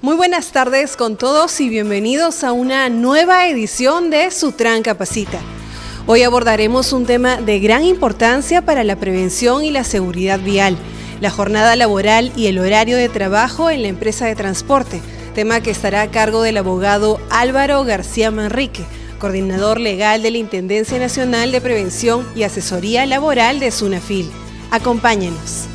Muy buenas tardes con todos y bienvenidos a una nueva edición de Sutran Capacita. Hoy abordaremos un tema de gran importancia para la prevención y la seguridad vial, la jornada laboral y el horario de trabajo en la empresa de transporte, tema que estará a cargo del abogado Álvaro García Manrique, coordinador legal de la Intendencia Nacional de Prevención y Asesoría Laboral de SUNAFIL. Acompáñenos.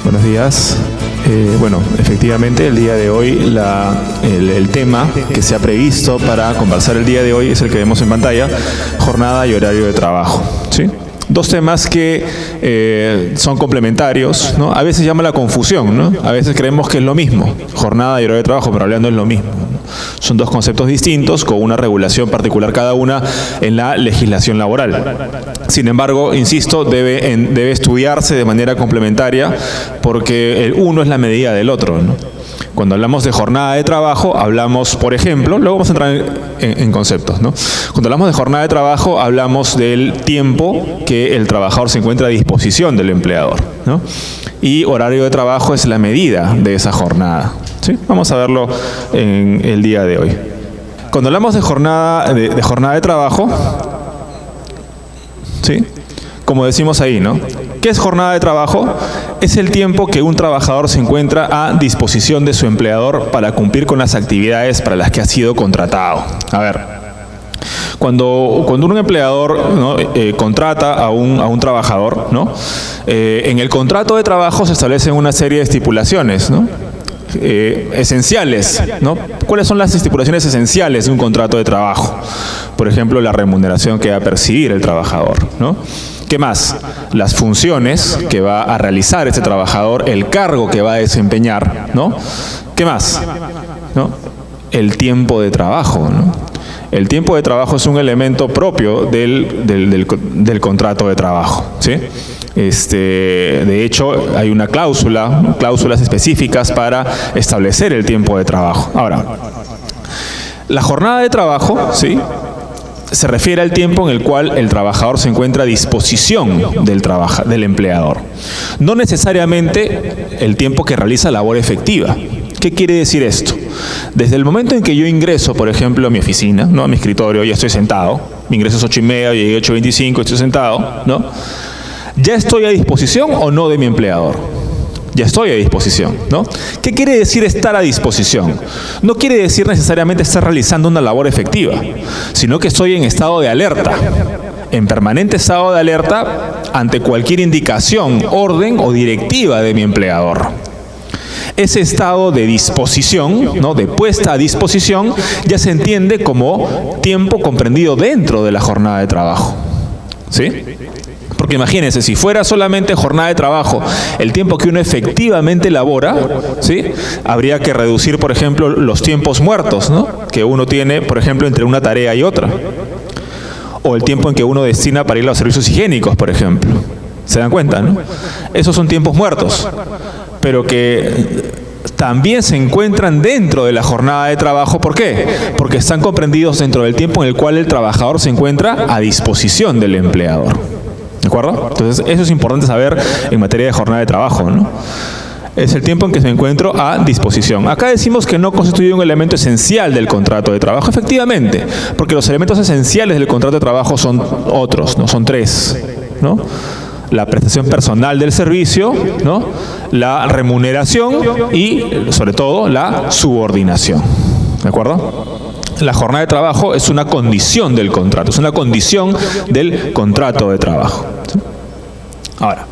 Buenos días. Bueno, efectivamente el día de hoy el tema que se ha previsto para conversar el día de hoy es el que vemos en pantalla, jornada y horario de trabajo, ¿sí? Dos temas que son complementarios, ¿no? A veces llama la confusión, ¿no? A veces creemos que es lo mismo, jornada y horario de trabajo, pero hablando es lo mismo, ¿no? Son dos conceptos distintos con una regulación particular cada una en la legislación laboral. Sin embargo, insisto, debe estudiarse de manera complementaria porque el uno es la medida del otro, ¿no? Cuando hablamos de jornada de trabajo, hablamos, por ejemplo, luego vamos a entrar en conceptos, ¿no? Cuando hablamos de jornada de trabajo, hablamos del tiempo que el trabajador se encuentra a disposición del empleador, ¿no? Y horario de trabajo es la medida de esa jornada, ¿sí? Vamos a verlo en el día de hoy. Cuando hablamos de jornada de trabajo, ¿sí? Como decimos ahí, ¿no? ¿Qué es jornada de trabajo? Es el tiempo que un trabajador se encuentra a disposición de su empleador para cumplir con las actividades para las que ha sido contratado. A ver, cuando un empleador, ¿no? Contrata a un trabajador, ¿no? En el contrato de trabajo se establecen una serie de estipulaciones, ¿no? Esenciales, ¿no? ¿Cuáles son las estipulaciones esenciales de un contrato de trabajo? Por ejemplo, la remuneración que va a percibir el trabajador, ¿no? ¿Qué más? Las funciones que va a realizar este trabajador, el cargo que va a desempeñar, ¿no? ¿Qué más? ¿No? El tiempo de trabajo, ¿no? El tiempo de trabajo es un elemento propio del contrato de trabajo, ¿sí? De hecho, hay una cláusulas específicas para establecer el tiempo de trabajo. Ahora, la jornada de trabajo, ¿sí?, se refiere al tiempo en el cual el trabajador se encuentra a disposición del empleador. No necesariamente el tiempo que realiza labor efectiva. ¿Qué quiere decir esto? Desde el momento en que yo ingreso, por ejemplo, a mi oficina, ¿no?, a mi escritorio, ya estoy sentado, mi ingreso es 8:30, llegué a 8:25, estoy sentado, ¿no? ¿Ya estoy a disposición o no de mi empleador? Ya estoy a disposición, ¿no? ¿Qué quiere decir estar a disposición? No quiere decir necesariamente estar realizando una labor efectiva, sino que estoy en estado de alerta, en permanente estado de alerta ante cualquier indicación, orden o directiva de mi empleador. Ese estado de disposición, ¿no?, de puesta a disposición, ya se entiende como tiempo comprendido dentro de la jornada de trabajo, ¿sí? Porque imagínense, si fuera solamente jornada de trabajo, el tiempo que uno efectivamente labora, ¿sí?, habría que reducir, por ejemplo, los tiempos muertos, ¿no?, que uno tiene, por ejemplo, entre una tarea y otra. O el tiempo en que uno destina para ir a los servicios higiénicos, por ejemplo. ¿Se dan cuenta, no? Esos son tiempos muertos, pero que también se encuentran dentro de la jornada de trabajo. ¿Por qué? Porque están comprendidos dentro del tiempo en el cual el trabajador se encuentra a disposición del empleador. ¿De acuerdo? Entonces, eso es importante saber en materia de jornada de trabajo, ¿no? Es el tiempo en que me encuentro a disposición. Acá decimos que no constituye un elemento esencial del contrato de trabajo, efectivamente, porque los elementos esenciales del contrato de trabajo son otros, ¿no? Son tres, ¿no? La prestación personal del servicio, ¿no?, la remuneración y, sobre todo, la subordinación. ¿De acuerdo? La jornada de trabajo es una condición del contrato, es una condición del contrato de trabajo, ¿sí? Ahora,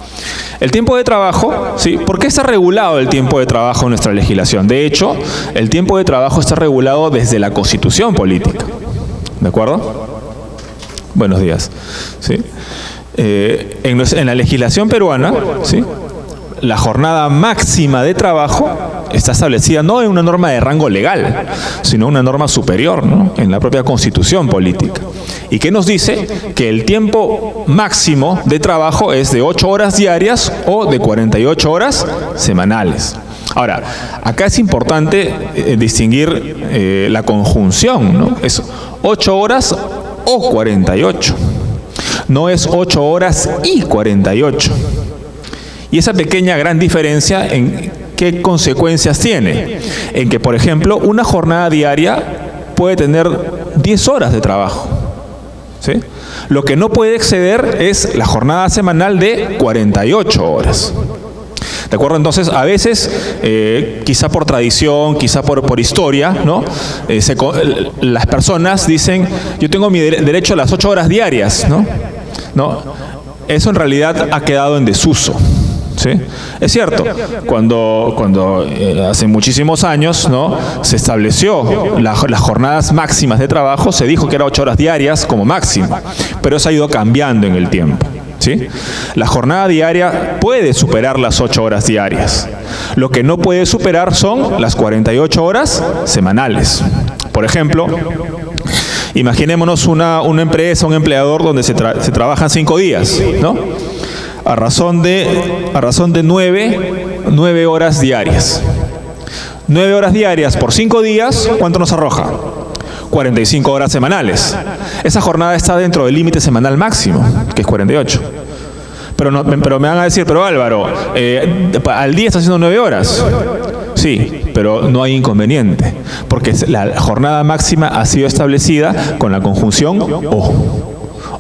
el tiempo de trabajo, ¿sí?, ¿por qué está regulado el tiempo de trabajo en nuestra legislación? De hecho, el tiempo de trabajo está regulado desde la Constitución política. ¿De acuerdo? Buenos días. ¿Sí? En la legislación peruana, ¿sí?, la jornada máxima de trabajo está establecida no en una norma de rango legal, sino una norma superior, ¿no? En la propia Constitución política. ¿Y qué nos dice? Que el tiempo máximo de trabajo es de 8 horas diarias o de 48 horas semanales. Ahora, acá es importante distinguir la conjunción, ¿no? Es 8 horas o 48. No es 8 horas y 48. Y esa pequeña gran diferencia, ¿en qué consecuencias tiene? En que, por ejemplo, una jornada diaria puede tener 10 horas de trabajo, ¿sí? Lo que no puede exceder es la jornada semanal de 48 horas. ¿De acuerdo? Entonces, a veces, quizá por tradición, quizá por historia, ¿no? Las personas dicen, yo tengo mi derecho a las 8 horas diarias, ¿no? No, eso en realidad ha quedado en desuso, ¿sí? Es cierto, cuando hace muchísimos años, ¿no?, se estableció las jornadas máximas de trabajo, se dijo que era 8 horas diarias como máximo, pero eso ha ido cambiando en el tiempo, ¿sí? La jornada diaria puede superar las 8 horas diarias. Lo que no puede superar son las 48 horas semanales. Por ejemplo, imaginémonos una empresa, un empleador donde se trabajan 5 días, ¿no? A razón de 9 horas diarias. 9 horas diarias por 5 días, ¿cuánto nos arroja? 45 horas semanales. Esa jornada está dentro del límite semanal máximo, que es 48. Pero me van a decir, pero Álvaro, al día está haciendo 9 horas. Sí, pero no hay inconveniente, porque la jornada máxima ha sido establecida con la conjunción o.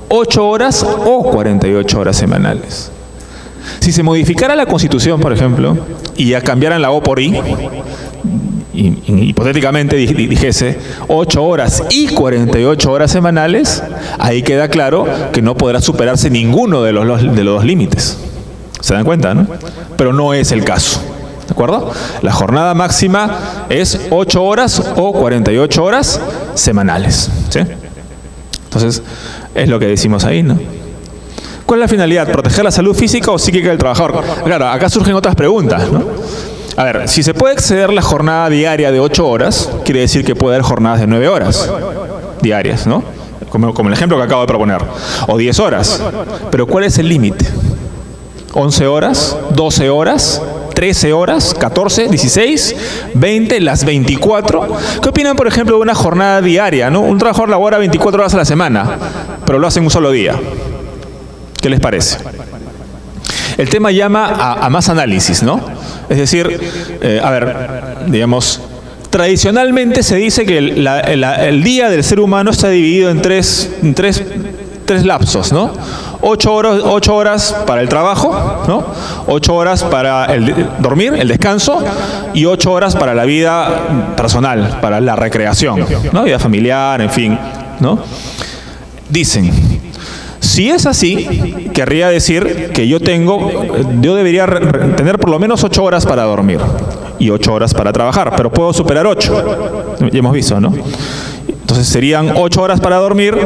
8 horas o 48 horas semanales. Si se modificara la Constitución, por ejemplo, y ya cambiaran la O por I, y hipotéticamente dijese 8 horas y 48 horas semanales, ahí queda claro que no podrá superarse ninguno de los dos límites. ¿Se dan cuenta, no? Pero no es el caso. ¿De acuerdo? La jornada máxima es 8 horas o 48 horas semanales, ¿sí? Entonces, es lo que decimos ahí, ¿no? ¿Cuál es la finalidad? ¿Proteger la salud física o psíquica del trabajador? Claro, acá surgen otras preguntas, ¿no? A ver, si se puede exceder la jornada diaria de 8 horas, quiere decir que puede haber jornadas de 9 horas diarias, ¿no? Como el ejemplo que acabo de proponer. O 10 horas. Pero ¿cuál es el límite? ¿11 horas? ¿12 horas? 13 horas, 14, 16, 20, las 24. ¿Qué opinan, por ejemplo, de una jornada diaria, ¿no? Un trabajador labora 24 horas a la semana, pero lo hace en un solo día. ¿Qué les parece? El tema llama a más análisis, ¿no? Es decir, digamos, tradicionalmente se dice que el día del ser humano está dividido en tres lapsos, ¿no? 8 horas para el trabajo, ¿no? 8 horas para dormir, el descanso, y 8 horas para la vida personal, para la recreación, ¿no? Vida familiar, en fin, ¿no? Dicen, si es así, querría decir que yo debería tener por lo menos 8 horas para dormir y 8 horas para trabajar, pero puedo superar 8. Ya hemos visto, ¿no? Entonces serían 8 horas para dormir,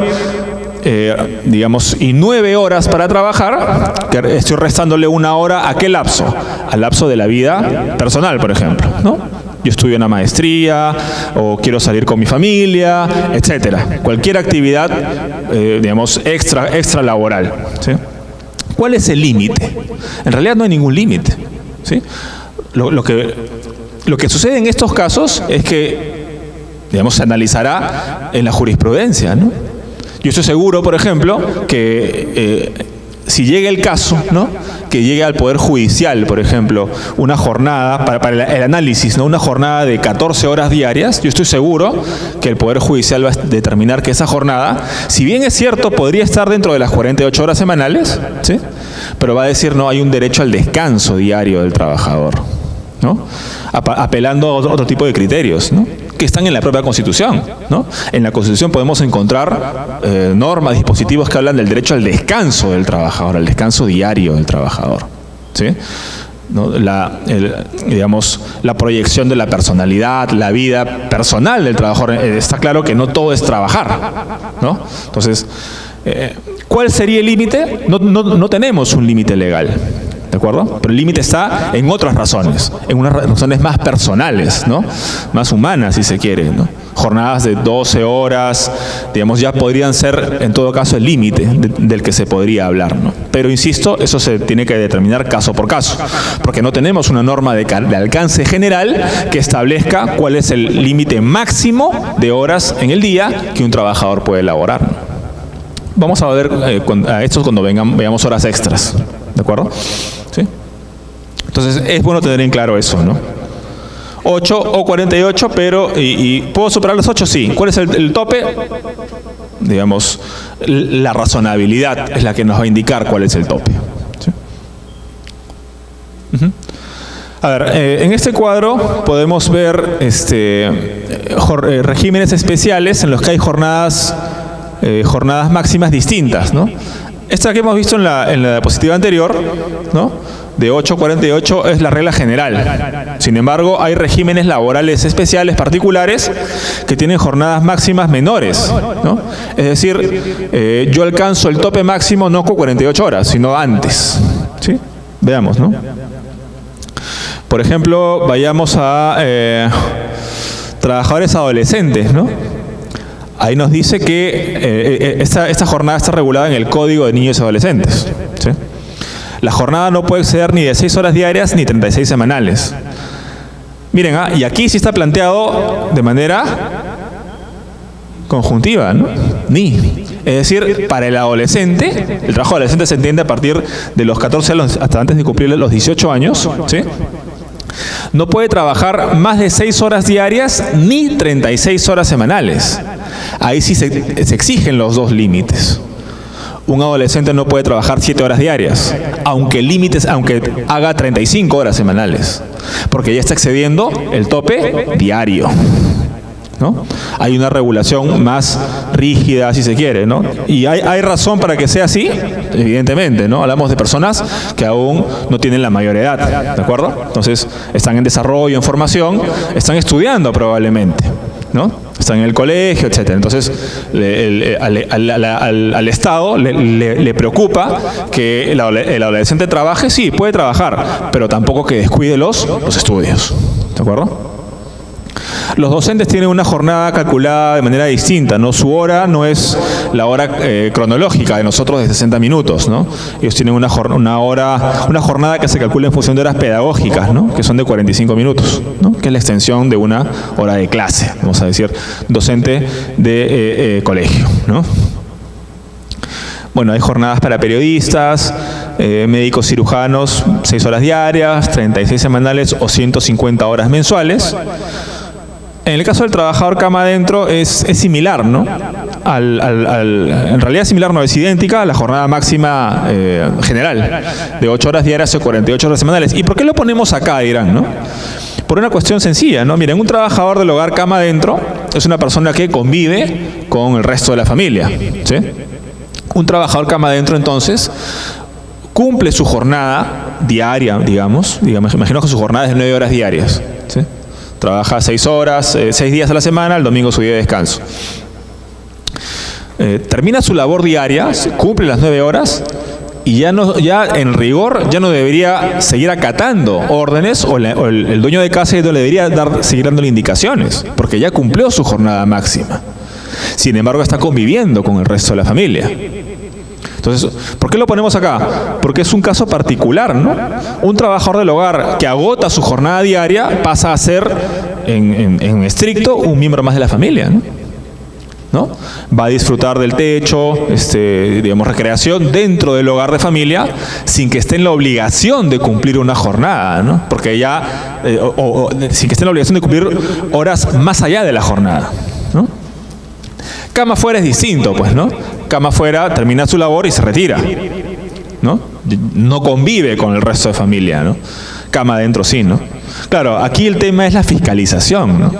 digamos, y 9 horas para trabajar, que estoy restándole 1 hora a ¿qué lapso? Al lapso de la vida personal, por ejemplo, ¿no? Yo estudio una maestría, o quiero salir con mi familia, etcétera. Cualquier actividad, digamos, extra laboral, ¿sí? ¿Cuál es el límite? En realidad no hay ningún límite, ¿sí? Lo que sucede en estos casos es que, digamos, se analizará en la jurisprudencia, ¿no? Yo estoy seguro, por ejemplo, que si llega el caso, ¿no?, que llegue al Poder Judicial, por ejemplo, una jornada, para el análisis, ¿no?, una jornada de 14 horas diarias, yo estoy seguro que el Poder Judicial va a determinar que esa jornada, si bien es cierto, podría estar dentro de las 48 horas semanales, ¿sí?, pero va a decir, no, hay un derecho al descanso diario del trabajador, ¿no?, apelando a otro tipo de criterios, ¿no?, que están en la propia Constitución, ¿no? En la Constitución podemos encontrar normas, dispositivos que hablan del derecho al descanso del trabajador, al descanso diario del trabajador, ¿sí? ¿No? Digamos, la proyección de la personalidad, la vida personal del trabajador. Está claro que no todo es trabajar, ¿no? Entonces, ¿cuál sería el límite? No tenemos un límite legal. ¿de acuerdo? Pero el límite está en otras razones, en unas razones más personales, ¿no? Más humanas, si se quiere, ¿no? Jornadas de 12 horas, digamos, ya podrían ser, en todo caso, el límite del que se podría hablar, ¿no? Pero, insisto, eso se tiene que determinar caso por caso, porque no tenemos una norma de alcance general que establezca cuál es el límite máximo de horas en el día que un trabajador puede elaborar, ¿no? Vamos a ver a esto cuando veamos horas extras, ¿de acuerdo? ¿Sí? Entonces, es bueno tener en claro eso, ¿no? 8 o 48, pero ¿y puedo superar los 8? Sí. ¿Cuál es el tope? Digamos, la razonabilidad es la que nos va a indicar cuál es el tope. ¿Sí? A ver, en este cuadro podemos ver regímenes especiales en los que hay jornadas máximas distintas, ¿no? Esta que hemos visto en la diapositiva anterior, ¿no? De 8 a 48 es la regla general. Sin embargo, hay regímenes laborales especiales particulares que tienen jornadas máximas menores, ¿no? Es decir, yo alcanzo el tope máximo no con 48 horas, sino antes, ¿sí? Veamos, ¿no? Por ejemplo, vayamos a trabajadores adolescentes, ¿no? Ahí nos dice que esta jornada está regulada en el Código de Niños y Adolescentes, ¿sí? La jornada no puede exceder ni de 6 horas diarias ni 36 semanales. Miren, y aquí sí está planteado de manera conjuntiva, ¿no? Ni. Es decir, para el adolescente, el trabajo adolescente se entiende a partir de los 14 años hasta antes de cumplir los 18 años, ¿sí? No puede trabajar más de 6 horas diarias ni 36 horas semanales. Ahí sí se exigen los dos límites. Un adolescente no puede trabajar 7 horas diarias, aunque haga 35 horas semanales, porque ya está excediendo el tope diario, ¿no? Hay una regulación más rígida, si se quiere, ¿no? Y hay razón para que sea así, evidentemente, ¿no? Hablamos de personas que aún no tienen la mayor edad, ¿de acuerdo? Entonces, están en desarrollo, en formación, están estudiando probablemente, ¿no? Están en el colegio, etcétera. Entonces, al Estado le preocupa que el adolescente trabaje. Sí, puede trabajar, pero tampoco que descuide los estudios, ¿de acuerdo? Los docentes tienen una jornada calculada de manera distinta, ¿no? Su hora no es la hora cronológica de nosotros de 60 minutos, ¿no? Ellos tienen una jornada que se calcula en función de horas pedagógicas, ¿no? Que son de 45 minutos, ¿no? Que es la extensión de una hora de clase, vamos a decir, docente de colegio, ¿no? Bueno, hay jornadas para periodistas, médicos cirujanos, 6 horas diarias, 36 semanales o 150 horas mensuales. En el caso del trabajador cama adentro es similar, ¿no? En realidad similar, no es idéntica a la jornada máxima general de 8 horas diarias o 48 horas semanales. ¿Y por qué lo ponemos acá, dirán, ¿no? Por una cuestión sencilla, ¿no? Miren, un trabajador del hogar cama adentro es una persona que convive con el resto de la familia, ¿sí? Un trabajador cama adentro, entonces, cumple su jornada diaria, digamos, imagino que su jornada es de 9 horas diarias, ¿sí? Trabaja 6 horas, 6 días a la semana, el domingo su día de descanso. Termina su labor diaria, cumple las 9 horas y ya en rigor ya no debería seguir acatando órdenes o el dueño de casa no le debería seguir dándole indicaciones, porque ya cumplió su jornada máxima. Sin embargo, está conviviendo con el resto de la familia. Entonces, ¿por qué lo ponemos acá? Porque es un caso particular, ¿no? Un trabajador del hogar que agota su jornada diaria pasa a ser, en estricto, un miembro más de la familia, ¿no? Va a disfrutar del techo, digamos, recreación dentro del hogar de familia, sin que esté en la obligación de cumplir una jornada, ¿no? Porque ya, sin que esté en la obligación de cumplir horas más allá de la jornada, ¿no? Cama afuera es distinto, pues, ¿no? Cama afuera termina su labor y se retira, ¿no? No convive con el resto de familia, ¿no? Cama adentro sí, ¿no? Claro, aquí el tema es la fiscalización, ¿no?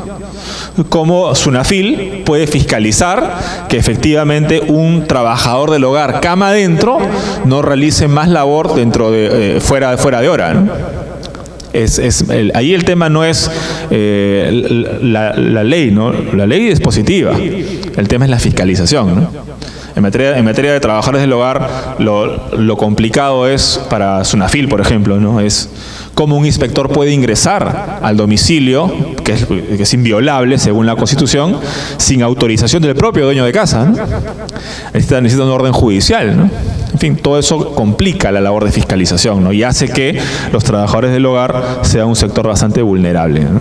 Cómo SUNAFIL puede fiscalizar que efectivamente un trabajador del hogar cama adentro no realice más labor fuera de hora, ¿no? Ahí el tema no es la ley, ¿no? La ley es positiva. El tema es la fiscalización, ¿no? En materia de trabajadores del hogar, lo complicado es para SUNAFIL, por ejemplo, ¿no? Es cómo un inspector puede ingresar al domicilio, que es inviolable según la Constitución, sin autorización del propio dueño de casa, ¿no? Necesita un orden judicial, ¿no? En fin, todo eso complica la labor de fiscalización, ¿no? Y hace que los trabajadores del hogar sean un sector bastante vulnerable, ¿no?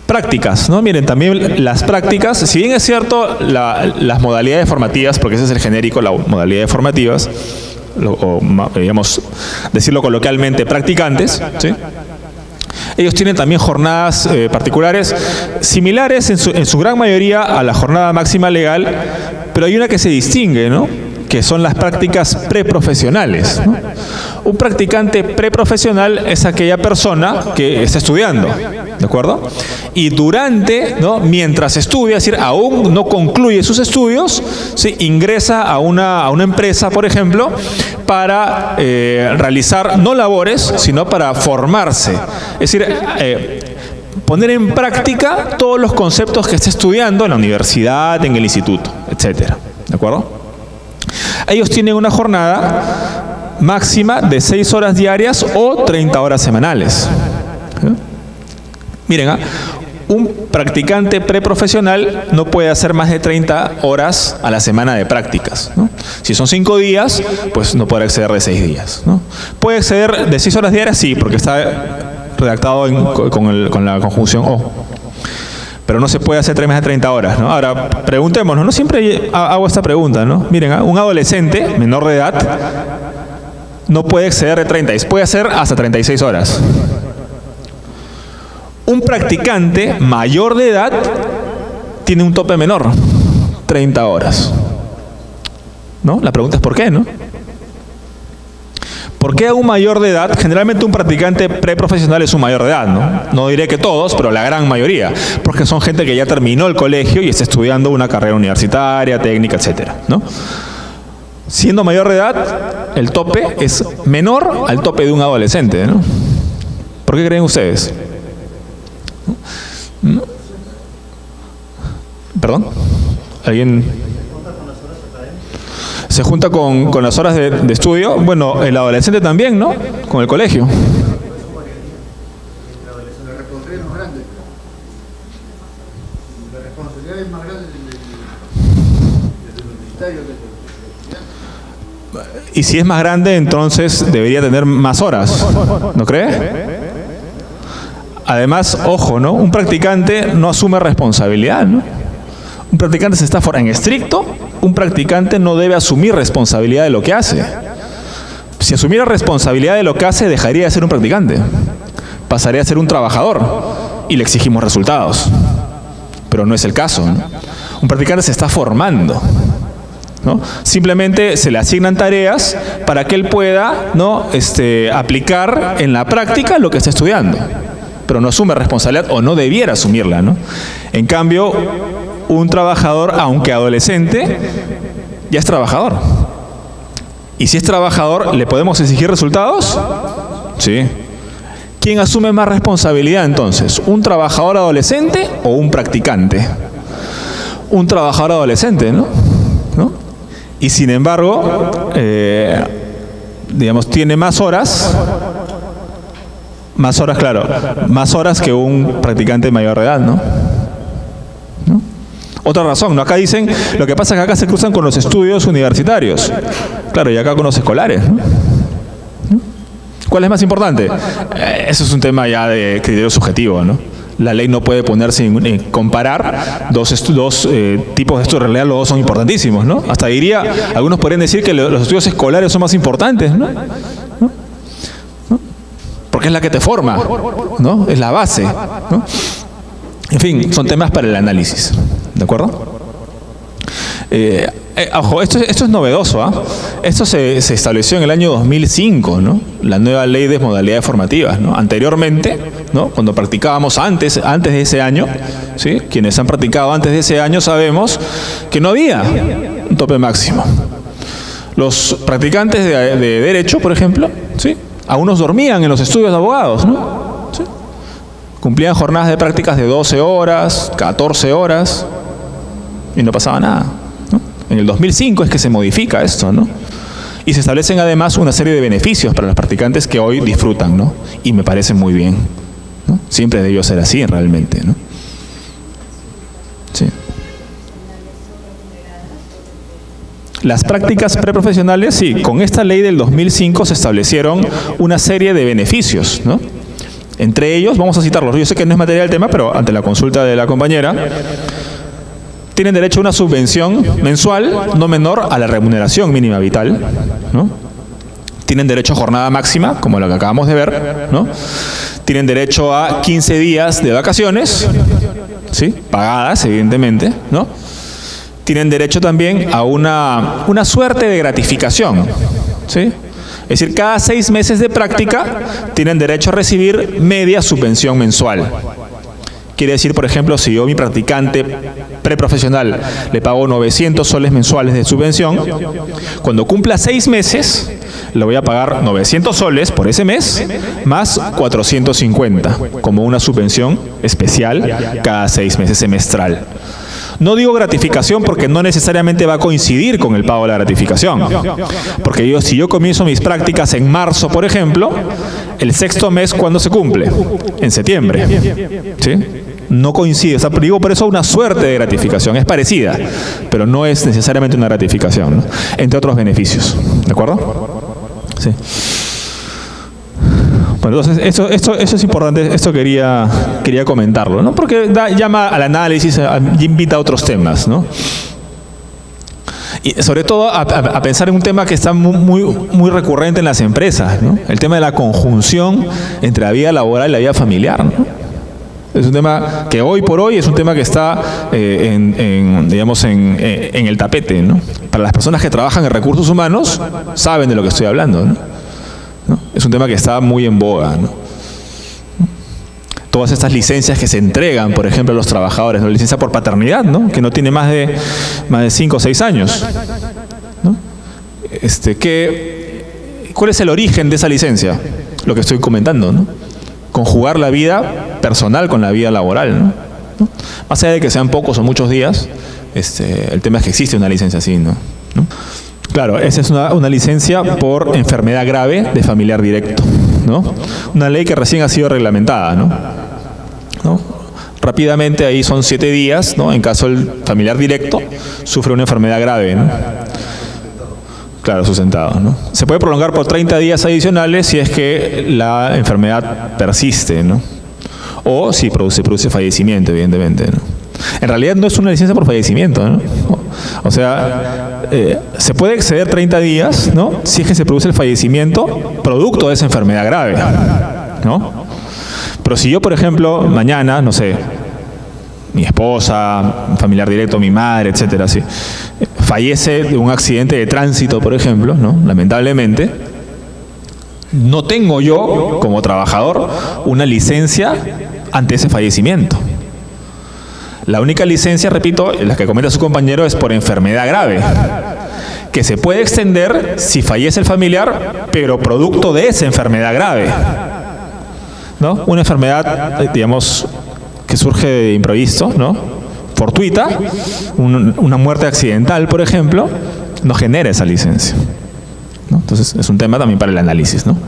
Prácticas, ¿no? Miren, también las prácticas, si bien es cierto las modalidades formativas, porque ese es el genérico, las modalidades formativas, o digamos, decirlo coloquialmente, practicantes, ¿sí? Ellos tienen también jornadas particulares similares en su gran mayoría a la jornada máxima legal, pero hay una que se distingue, ¿no? Que son las prácticas preprofesionales, ¿no? Un practicante preprofesional es aquella persona que está estudiando, ¿de acuerdo? Y durante, ¿no? Mientras estudia, es decir, aún no concluye sus estudios, ¿sí? Ingresa a una empresa, por ejemplo, para realizar no labores, sino para formarse. Es decir, poner en práctica todos los conceptos que está estudiando en la universidad, en el instituto, etcétera, ¿de acuerdo? Ellos tienen una jornada máxima de 6 horas diarias o 30 horas semanales. Miren, un practicante preprofesional no puede hacer más de 30 horas a la semana de prácticas, ¿no? Si son 5 días, pues no podrá exceder de 6 días, ¿no? ¿Puede exceder de 6 horas diarias? Sí, porque está redactado con la conjunción O. Pero no se puede hacer más de 30 horas, ¿no? Ahora, preguntémonos, no siempre hago esta pregunta, ¿no? Miren, un adolescente menor de edad no puede exceder de 30, puede hacer hasta 36 horas. Un practicante mayor de edad tiene un tope menor, 30 horas. ¿No? La pregunta es ¿por qué, no? ¿Por qué a un mayor de edad? Generalmente un practicante preprofesional es un mayor de edad, ¿no? No diré que todos, pero la gran mayoría. Porque son gente que ya terminó el colegio y está estudiando una carrera universitaria, técnica, etcétera, ¿no? Siendo mayor de edad, el tope es menor al tope de un adolescente, ¿no? ¿Por qué creen ustedes? ¿No? ¿Perdón? ¿Alguien se junta con las horas de estudio? Bueno, el adolescente también, ¿no? Con el colegio. La responsabilidad es más grande. La responsabilidad es más grande del universitario que del estudiante. Y si es más grande, entonces debería tener más horas, ¿no cree? Además, ojo, ¿no? Un practicante no asume responsabilidad, ¿no? Un practicante se está fuera. En estricto, un practicante no debe asumir responsabilidad de lo que hace. Si asumiera responsabilidad de lo que hace, dejaría de ser un practicante. Pasaría a ser un trabajador y le exigimos resultados. Pero no es el caso, ¿no? Un practicante se está formando, ¿no? Simplemente se le asignan tareas para que él pueda, ¿no? Aplicar en la práctica lo que está estudiando. Pero no asume responsabilidad o no debiera asumirla, ¿no? En cambio, un trabajador, aunque adolescente, ya es trabajador. Y si es trabajador, ¿le podemos exigir resultados? Sí. ¿Quién asume más responsabilidad entonces? ¿Un trabajador adolescente o un practicante? Un trabajador adolescente, ¿no? Y sin embargo, digamos, tiene más horas, claro, más horas que un practicante mayor de edad, ¿no? Otra razón, ¿no? Acá dicen, lo que pasa es que acá se cruzan con los estudios universitarios. Claro, y acá con los escolares, ¿no? ¿Cuál es más importante? Eso es un tema ya de criterio subjetivo, ¿no? La ley no puede ponerse en comparar dos tipos de estudios. En realidad los dos son importantísimos, ¿no? Hasta diría, algunos podrían decir que los estudios escolares son más importantes, ¿no? Porque es la que te forma, ¿no? Es la base, ¿no? En fin, son temas para el análisis, ¿de acuerdo? Ojo, esto es novedoso, ¿ah? Esto se estableció en el año 2005, ¿no? La nueva ley de modalidades formativas, ¿no? Anteriormente, ¿no? Cuando practicábamos antes de ese año, ¿sí? Quienes han practicado antes de ese año sabemos que no había un tope máximo. Los practicantes de Derecho, por ejemplo, ¿sí? Algunos dormían en los estudios de abogados, ¿no? ¿Sí? Cumplían jornadas de prácticas de 12 horas, 14 horas, y no pasaba nada, En el 2005 es que se modifica esto, ¿no? Y se establecen además una serie de beneficios para los practicantes que hoy disfrutan, ¿no? Y me parece muy bien, ¿no? Siempre debió ser así realmente, ¿no? Sí. Las prácticas preprofesionales, sí, con esta ley del 2005 se establecieron una serie de beneficios, ¿no? Entre ellos, vamos a citarlos, yo sé que no es materia del tema, pero ante la consulta de la compañera, tienen derecho a una subvención mensual no menor a la remuneración mínima vital, ¿no? Tienen derecho a jornada máxima, como lo que acabamos de ver, ¿no? Tienen derecho a 15 días de vacaciones, ¿sí? Pagadas, evidentemente, ¿no? Tienen derecho también a una suerte de gratificación, ¿sí? Es decir, cada 6 meses de práctica tienen derecho a recibir media subvención mensual. Quiere decir, por ejemplo, si yo a mi practicante preprofesional le pago 900 soles mensuales de subvención, cuando cumpla 6 meses, le voy a pagar 900 soles por ese mes, más 450, como una subvención especial cada 6 meses semestral. No digo gratificación porque no necesariamente va a coincidir con el pago de la gratificación. Porque si yo comienzo mis prácticas en marzo, por ejemplo, el 6º mes, ¿cuándo se cumple? En septiembre. ¿Sí? No coincide. O sea, digo por eso una suerte de gratificación. Es parecida, pero no es necesariamente una gratificación, ¿no? Entre otros beneficios. ¿De acuerdo? Sí. Bueno, entonces, esto es importante, esto quería comentarlo, ¿no? Porque llama al análisis, invita a otros temas, ¿no? Y sobre todo a pensar en un tema que está muy recurrente en las empresas, ¿no? El tema de la conjunción entre la vida laboral y la vida familiar, ¿no? Es un tema que hoy por hoy es un tema que está digamos, en el tapete, ¿no? Para las personas que trabajan en recursos humanos, saben de lo que estoy hablando, ¿no? ¿No? Es un tema que está muy en boga, ¿no? Todas estas licencias que se entregan, por ejemplo, a los trabajadores, ¿no? Licencia por paternidad, ¿no? Que no tiene más de 5 o 6 años, ¿no? ¿Cuál es el origen de esa licencia? Lo que estoy comentando, ¿no? Conjugar la vida personal con la vida laboral, ¿no? Más allá de que sean pocos o muchos días, el tema es que existe una licencia así, ¿no? Claro, esa es una licencia por enfermedad grave de familiar directo, ¿no? Una ley que recién ha sido reglamentada, ¿no? Rápidamente ahí son 7 días, ¿no? En caso el familiar directo sufre una enfermedad grave, ¿no? Claro, sustentado, ¿no? Se puede prolongar por 30 días adicionales si es que la enfermedad persiste, ¿no? O si se produce fallecimiento, evidentemente, ¿no? En realidad no es una licencia por fallecimiento, ¿no? O sea, se puede exceder 30 días, ¿no? Si es que se produce el fallecimiento producto de esa enfermedad grave, ¿no? Pero si yo, por ejemplo, mañana, no sé, mi esposa, mi familiar directo, mi madre, etcétera, ¿sí? Fallece de un accidente de tránsito, por ejemplo, ¿no? Lamentablemente, no tengo yo, como trabajador, una licencia ante ese fallecimiento. La única licencia, repito, la que comenta su compañero, es por enfermedad grave, que se puede extender si fallece el familiar, pero producto de esa enfermedad grave, ¿no? Una enfermedad, digamos, que surge de imprevisto, ¿no? Fortuita, una muerte accidental, por ejemplo, no genera esa licencia, ¿no? Entonces, es un tema también para el análisis, ¿no?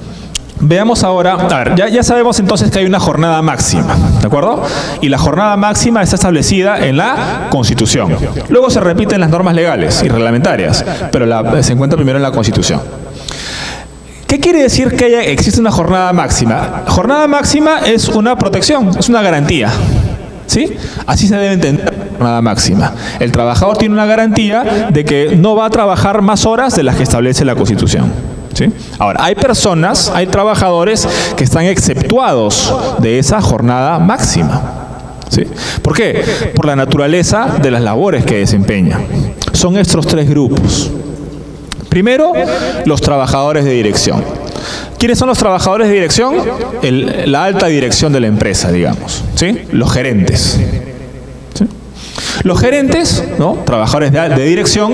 Veamos ahora, a ver, ya sabemos entonces que hay una jornada máxima, ¿de acuerdo? Y la jornada máxima está establecida en la Constitución. Luego se repiten las normas legales y reglamentarias, pero se encuentra primero en la Constitución. ¿Qué quiere decir que existe una jornada máxima? Jornada máxima es una protección, es una garantía, ¿sí? Así se debe entender la jornada máxima. El trabajador tiene una garantía de que no va a trabajar más horas de las que establece la Constitución, ¿sí? Ahora, hay personas, hay trabajadores que están exceptuados de esa jornada máxima, ¿sí? ¿Por qué? Por la naturaleza de las labores que desempeñan. Son estos 3 grupos. Primero, los trabajadores de dirección. ¿Quiénes son los trabajadores de dirección? La alta dirección de la empresa, digamos, ¿sí? Los gerentes, ¿sí? Los gerentes, ¿no? Trabajadores de dirección,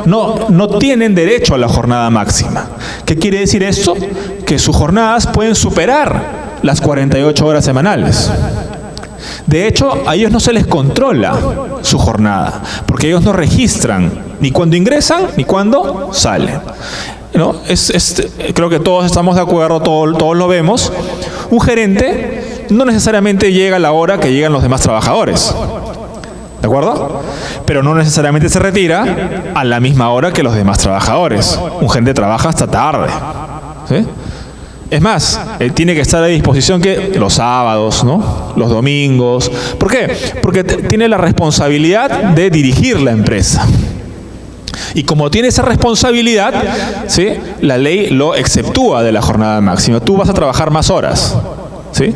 no tienen derecho a la jornada máxima. ¿Qué quiere decir esto? Que sus jornadas pueden superar las 48 horas semanales. De hecho, a ellos no se les controla su jornada, porque ellos no registran Ni cuando ingresan, ni cuando salen. ¿No? Creo que todos estamos de acuerdo, todos lo vemos. Un gerente no necesariamente llega a la hora que llegan los demás trabajadores. ¿De acuerdo? Pero no necesariamente se retira a la misma hora que los demás trabajadores. Un gerente trabaja hasta tarde. ¿Sí? Es más, él tiene que estar a disposición que los sábados, ¿no? Los domingos. ¿Por qué? Porque tiene la responsabilidad de dirigir la empresa. Y como tiene esa responsabilidad, ¿sí? La ley lo exceptúa de la jornada máxima. Tú vas a trabajar más horas, ¿sí?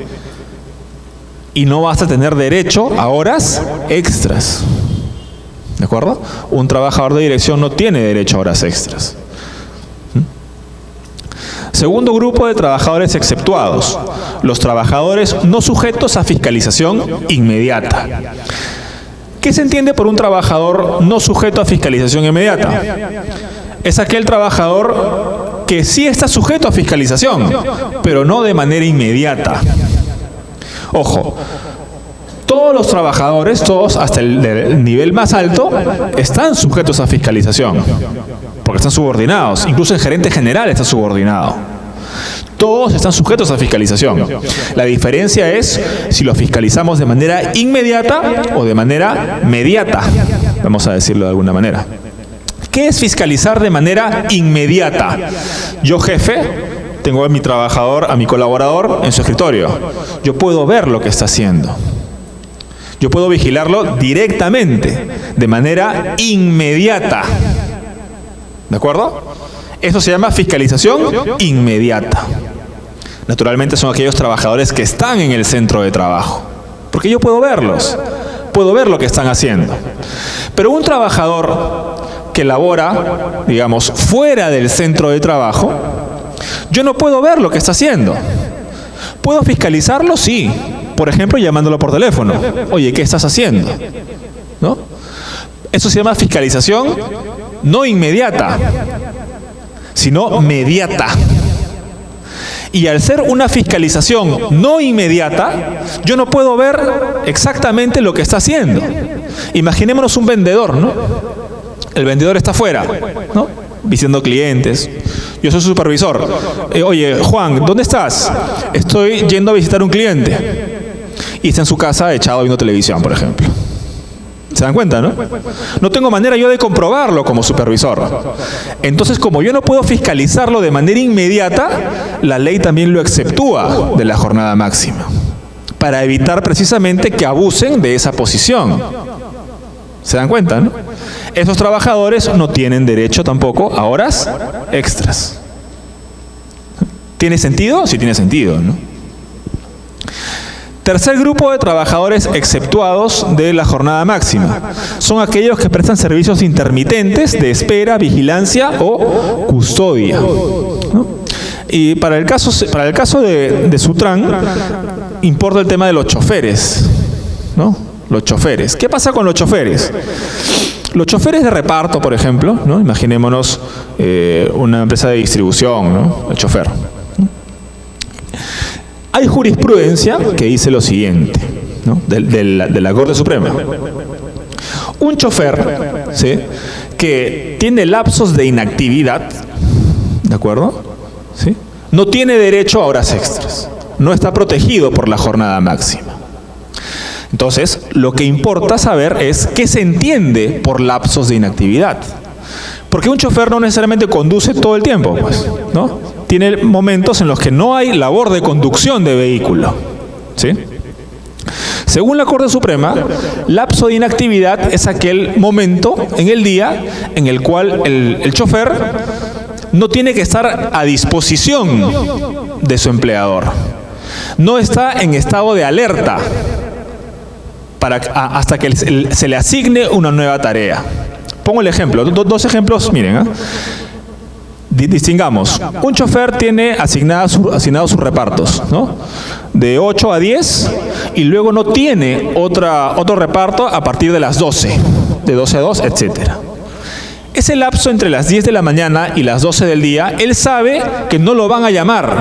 Y no vas a tener derecho a horas extras. ¿De acuerdo? Un trabajador de dirección no tiene derecho a horas extras. Segundo grupo de trabajadores exceptuados, los trabajadores no sujetos a fiscalización inmediata. ¿Qué se entiende por un trabajador no sujeto a fiscalización inmediata? Es aquel trabajador que sí está sujeto a fiscalización, pero no de manera inmediata. Ojo, todos los trabajadores, todos hasta el nivel más alto, están sujetos a fiscalización, porque están subordinados. Incluso el gerente general está subordinado. Todos están sujetos a fiscalización. La diferencia es si lo fiscalizamos de manera inmediata o de manera mediata, vamos a decirlo de alguna manera. ¿Qué es fiscalizar de manera inmediata? Yo, jefe, tengo a mi trabajador, a mi colaborador en su escritorio. Yo puedo ver lo que está haciendo. Yo puedo vigilarlo directamente, de manera inmediata. ¿De acuerdo? Eso se llama fiscalización inmediata. Naturalmente son aquellos trabajadores que están en el centro de trabajo, porque yo puedo verlos, puedo ver lo que están haciendo. Pero un trabajador que labora, digamos, fuera del centro de trabajo, yo no puedo ver lo que está haciendo. ¿Puedo fiscalizarlo? Sí. Por ejemplo, llamándolo por teléfono. Oye, ¿qué estás haciendo? ¿No? Eso se llama fiscalización no inmediata, sino mediata. Y al ser una fiscalización no inmediata, yo no puedo ver exactamente lo que está haciendo. Imaginémonos un vendedor, ¿no? El vendedor está afuera, ¿no? Visitando clientes. Yo soy su supervisor. Oye, Juan, ¿dónde estás? Estoy yendo a visitar un cliente. Y está en su casa echado viendo televisión, por ejemplo. ¿Se dan cuenta, no? No tengo manera yo de comprobarlo como supervisor. Entonces, como yo no puedo fiscalizarlo de manera inmediata, la ley también lo exceptúa de la jornada máxima, para evitar precisamente que abusen de esa posición. ¿Se dan cuenta, no? Esos trabajadores no tienen derecho tampoco a horas extras. ¿Tiene sentido? Sí tiene sentido, ¿no? Tercer grupo de trabajadores exceptuados de la jornada máxima son aquellos que prestan servicios intermitentes de espera, vigilancia o custodia, ¿no? Y para el caso de Sutran, importa el tema de los choferes, ¿no? Los choferes. ¿Qué pasa con los choferes? Los choferes de reparto, por ejemplo, ¿no? Imaginémonos una empresa de distribución, ¿no? El chofer. Hay jurisprudencia que dice lo siguiente, ¿no? de la Corte Suprema. Un chofer, ¿sí?, que tiene lapsos de inactividad, ¿de acuerdo?, ¿sí?, no tiene derecho a horas extras. No está protegido por la jornada máxima. Entonces, lo que importa saber es qué se entiende por lapsos de inactividad. Porque un chofer no necesariamente conduce todo el tiempo, pues, ¿no? Tiene momentos en los que no hay labor de conducción de vehículo, ¿sí? Según la Corte Suprema, lapso de inactividad es aquel momento en el día en el cual el chofer no tiene que estar a disposición de su empleador. No está en estado de alerta hasta que se le asigne una nueva tarea. Pongo el ejemplo, dos ejemplos, miren, ¿eh? Distingamos. Un chofer tiene asignados sus repartos, ¿no?, de 8 a 10, y luego no tiene otro reparto a partir de las 12, de 12 a 2, etc. Ese lapso entre las 10 de la mañana y las 12 del día, él sabe que no lo van a llamar,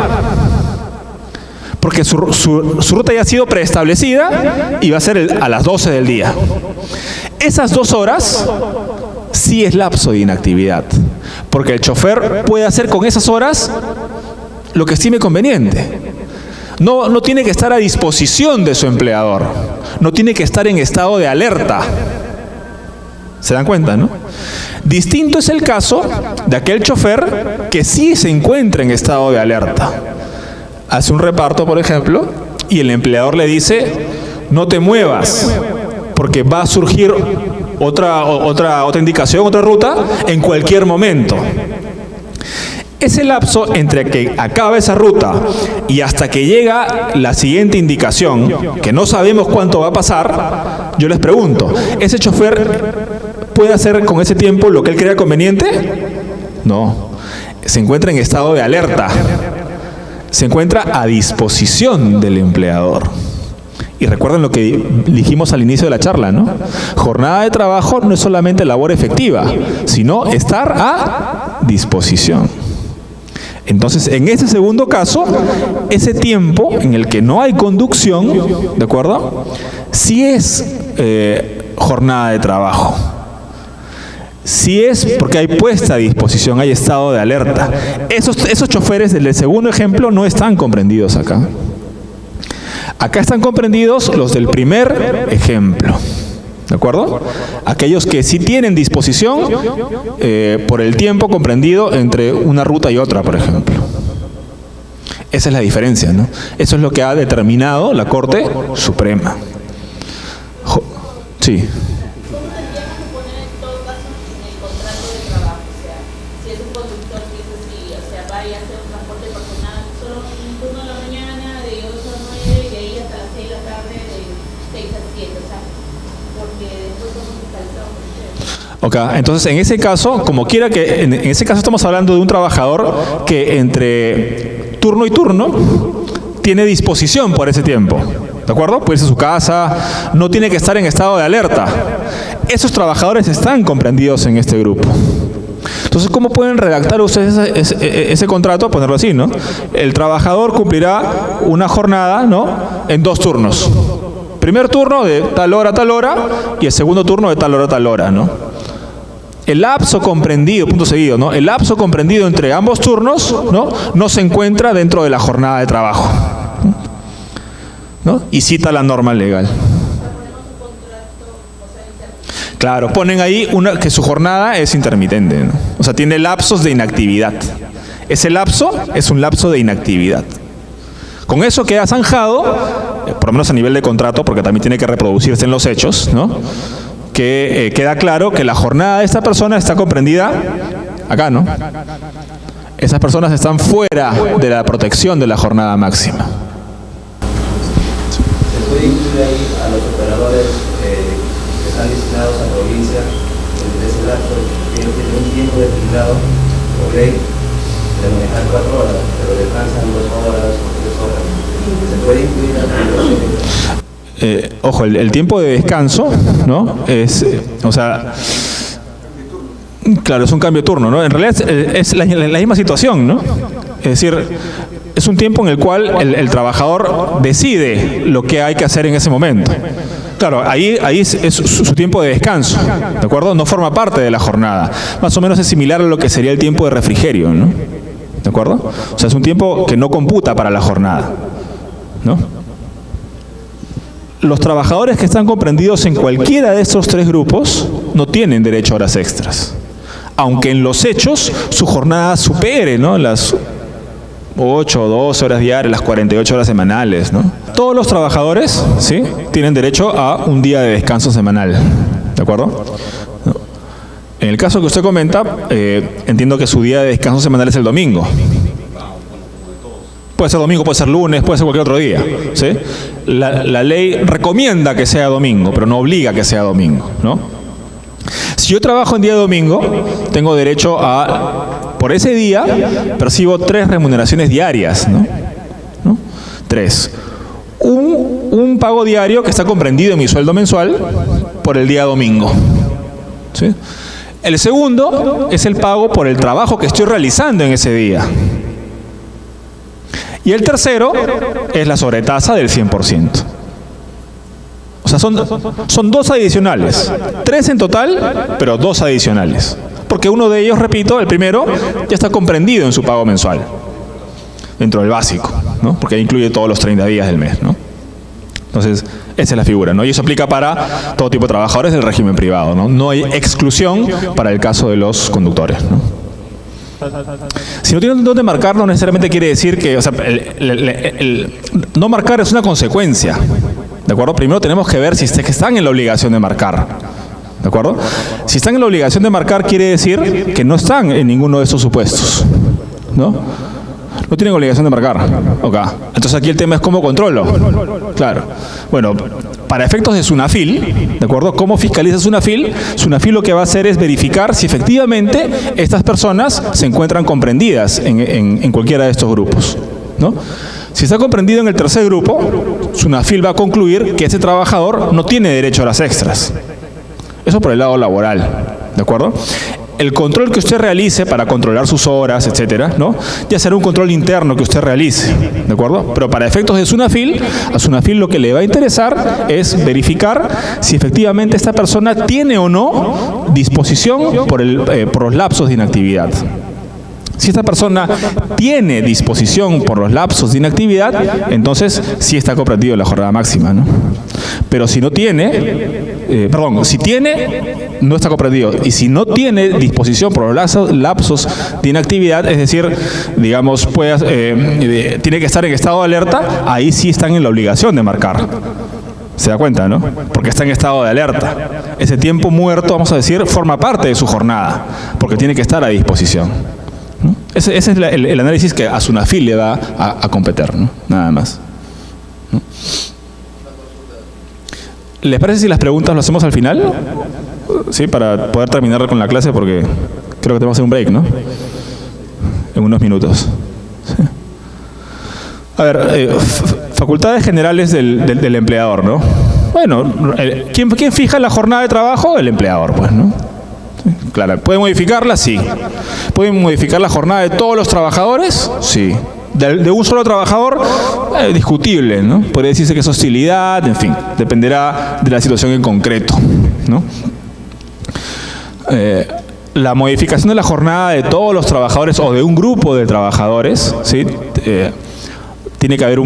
porque su ruta ya ha sido preestablecida y va a ser a las 12 del día. Esas 2 horas sí es lapso de inactividad, porque el chofer puede hacer con esas horas lo que estime conveniente. No tiene que estar a disposición de su empleador, no tiene que estar en estado de alerta. ¿Se dan cuenta, no? Distinto es el caso de aquel chofer que sí se encuentra en estado de alerta. Hace un reparto, por ejemplo, y el empleador le dice: no te muevas, porque va a surgir otra indicación, otra ruta, en cualquier momento. Ese lapso entre que acaba esa ruta y hasta que llega la siguiente indicación, que no sabemos cuánto va a pasar, yo les pregunto, ¿ese chofer puede hacer con ese tiempo lo que él crea conveniente? No. Se encuentra en estado de alerta. Se encuentra a disposición del empleador. Y recuerden lo que dijimos al inicio de la charla, ¿no? Jornada de trabajo no es solamente labor efectiva, sino estar a disposición. Entonces, en ese segundo caso, ese tiempo en el que no hay conducción, ¿de acuerdo?, sí es jornada de trabajo. Sí es porque hay puesta a disposición, hay estado de alerta. Esos choferes del segundo ejemplo no están comprendidos acá. Acá están comprendidos los del primer ejemplo. ¿De acuerdo? Aquellos que sí tienen disposición por el tiempo comprendido entre una ruta y otra, por ejemplo. Esa es la diferencia, ¿no? Eso es lo que ha determinado la Corte Suprema. Sí. Ok, entonces en ese caso, como quiera que, en ese caso estamos hablando de un trabajador que entre turno y turno tiene disposición por ese tiempo, ¿de acuerdo? Puede irse a su casa, no tiene que estar en estado de alerta. Esos trabajadores están comprendidos en este grupo. Entonces, ¿cómo pueden redactar ustedes ese contrato? Ponerlo así, ¿no? El trabajador cumplirá una jornada, ¿no?, en 2 turnos. Primer turno de tal hora a tal hora y el segundo turno de tal hora a tal hora, ¿no? El lapso comprendido, punto seguido, ¿no? El lapso comprendido entre ambos turnos, no se encuentra dentro de la jornada de trabajo, ¿no? Y cita la norma legal. Claro, ponen ahí que su jornada es intermitente, ¿no? O sea, tiene lapsos de inactividad. Ese lapso es un lapso de inactividad. Con eso queda zanjado, por lo menos a nivel de contrato, porque también tiene que reproducirse en los hechos, ¿no?, que queda claro que la jornada de esta persona está comprendida acá, ¿no? Esas personas están fuera de la protección de la jornada máxima. ¿Se puede incluir ahí a los operadores que están destinados a provincia de ese lapso, que tienen un tiempo designado por ley de manejar 4 horas, pero descansan 2 horas o 3 horas? ¿Se puede incluir a los ojo, el tiempo de descanso, ¿no?, es, o sea, claro, es un cambio de turno, ¿no? En realidad es la misma situación, ¿no? Es decir, es un tiempo en el cual el trabajador decide lo que hay que hacer en ese momento. Claro, ahí es su tiempo de descanso, ¿de acuerdo? No forma parte de la jornada. Más o menos es similar a lo que sería el tiempo de refrigerio, ¿no? ¿De acuerdo? O sea, es un tiempo que no computa para la jornada, ¿no? Los trabajadores que están comprendidos en cualquiera de estos 3 grupos no tienen derecho a horas extras, aunque en los hechos su jornada supere, ¿no?, las 8 o 12 horas diarias, las 48 horas semanales, ¿no? Todos los trabajadores, ¿sí?, tienen derecho a un día de descanso semanal, ¿de acuerdo? ¿No? En el caso que usted comenta, entiendo que su día de descanso semanal es el domingo. Puede ser domingo, puede ser lunes, puede ser cualquier otro día, ¿sí? La ley recomienda que sea domingo, pero no obliga que sea domingo, ¿no? Si yo trabajo en día de domingo, tengo derecho a, por ese día, percibo 3 remuneraciones diarias, ¿no? 3. Un pago diario que está comprendido en mi sueldo mensual por el día domingo, ¿sí? El segundo es el pago por el trabajo que estoy realizando en ese día. Y el tercero es la sobretasa del 100%. O sea, son 2 adicionales. 3 en total, pero 2 adicionales. Porque uno de ellos, repito, el primero, ya está comprendido en su pago mensual. Dentro del básico, ¿no? Porque incluye todos los 30 días del mes, ¿no? Entonces, esa es la figura, ¿no? Y eso aplica para todo tipo de trabajadores del régimen privado, ¿no? No hay exclusión para el caso de los conductores, ¿no? Si no tienen dónde marcar, no necesariamente quiere decir que, o sea, el no marcar es una consecuencia, ¿de acuerdo? Primero tenemos que ver si están en la obligación de marcar, ¿de acuerdo? Si están en la obligación de marcar, quiere decir que no están en ninguno de estos supuestos, ¿no? No tienen obligación de marcar. Okay. Entonces aquí el tema es cómo controlo. Claro. Bueno, para efectos de SUNAFIL, ¿de acuerdo? ¿Cómo fiscaliza SUNAFIL? SUNAFIL lo que va a hacer es verificar si efectivamente estas personas se encuentran comprendidas en cualquiera de estos grupos, ¿no? Si está comprendido en el tercer grupo, SUNAFIL va a concluir que ese trabajador no tiene derecho a las extras. Eso por el lado laboral, ¿de acuerdo? El control que usted realice para controlar sus horas, etcétera, ¿no? Ya será un control interno que usted realice, ¿de acuerdo? Pero para efectos de SUNAFIL, a SUNAFIL lo que le va a interesar es verificar si efectivamente esta persona tiene o no disposición por los lapsos de inactividad. Si esta persona tiene disposición por los lapsos de inactividad, entonces sí está comprendido en la jornada máxima, ¿no? Pero si no tiene, si tiene, no está comprendido. Y si no tiene disposición por los lapsos de inactividad, es decir, digamos, tiene que estar en estado de alerta, ahí sí están en la obligación de marcar. ¿Se da cuenta, no? Porque está en estado de alerta. Ese tiempo muerto, vamos a decir, forma parte de su jornada, porque tiene que estar a disposición, ¿no? Ese es el análisis que a SUNAFIL le va a competir, ¿no? Nada más, ¿no? ¿Les parece si las preguntas lo hacemos al final? Sí, para poder terminar con la clase, porque creo que tenemos que hacer un break, ¿no? En unos minutos. Sí. A ver, facultades generales del empleador, ¿no? Bueno, ¿quién fija la jornada de trabajo? El empleador, pues, ¿no? Sí, claro, ¿puede modificarla? Sí. ¿Puede modificar la jornada de todos los trabajadores? Sí. De un solo trabajador, discutible, ¿no? Podría decirse que es hostilidad, en fin, dependerá de la situación en concreto, ¿no? La modificación de la jornada de todos los trabajadores o de un grupo de trabajadores, ¿sí? Tiene que haber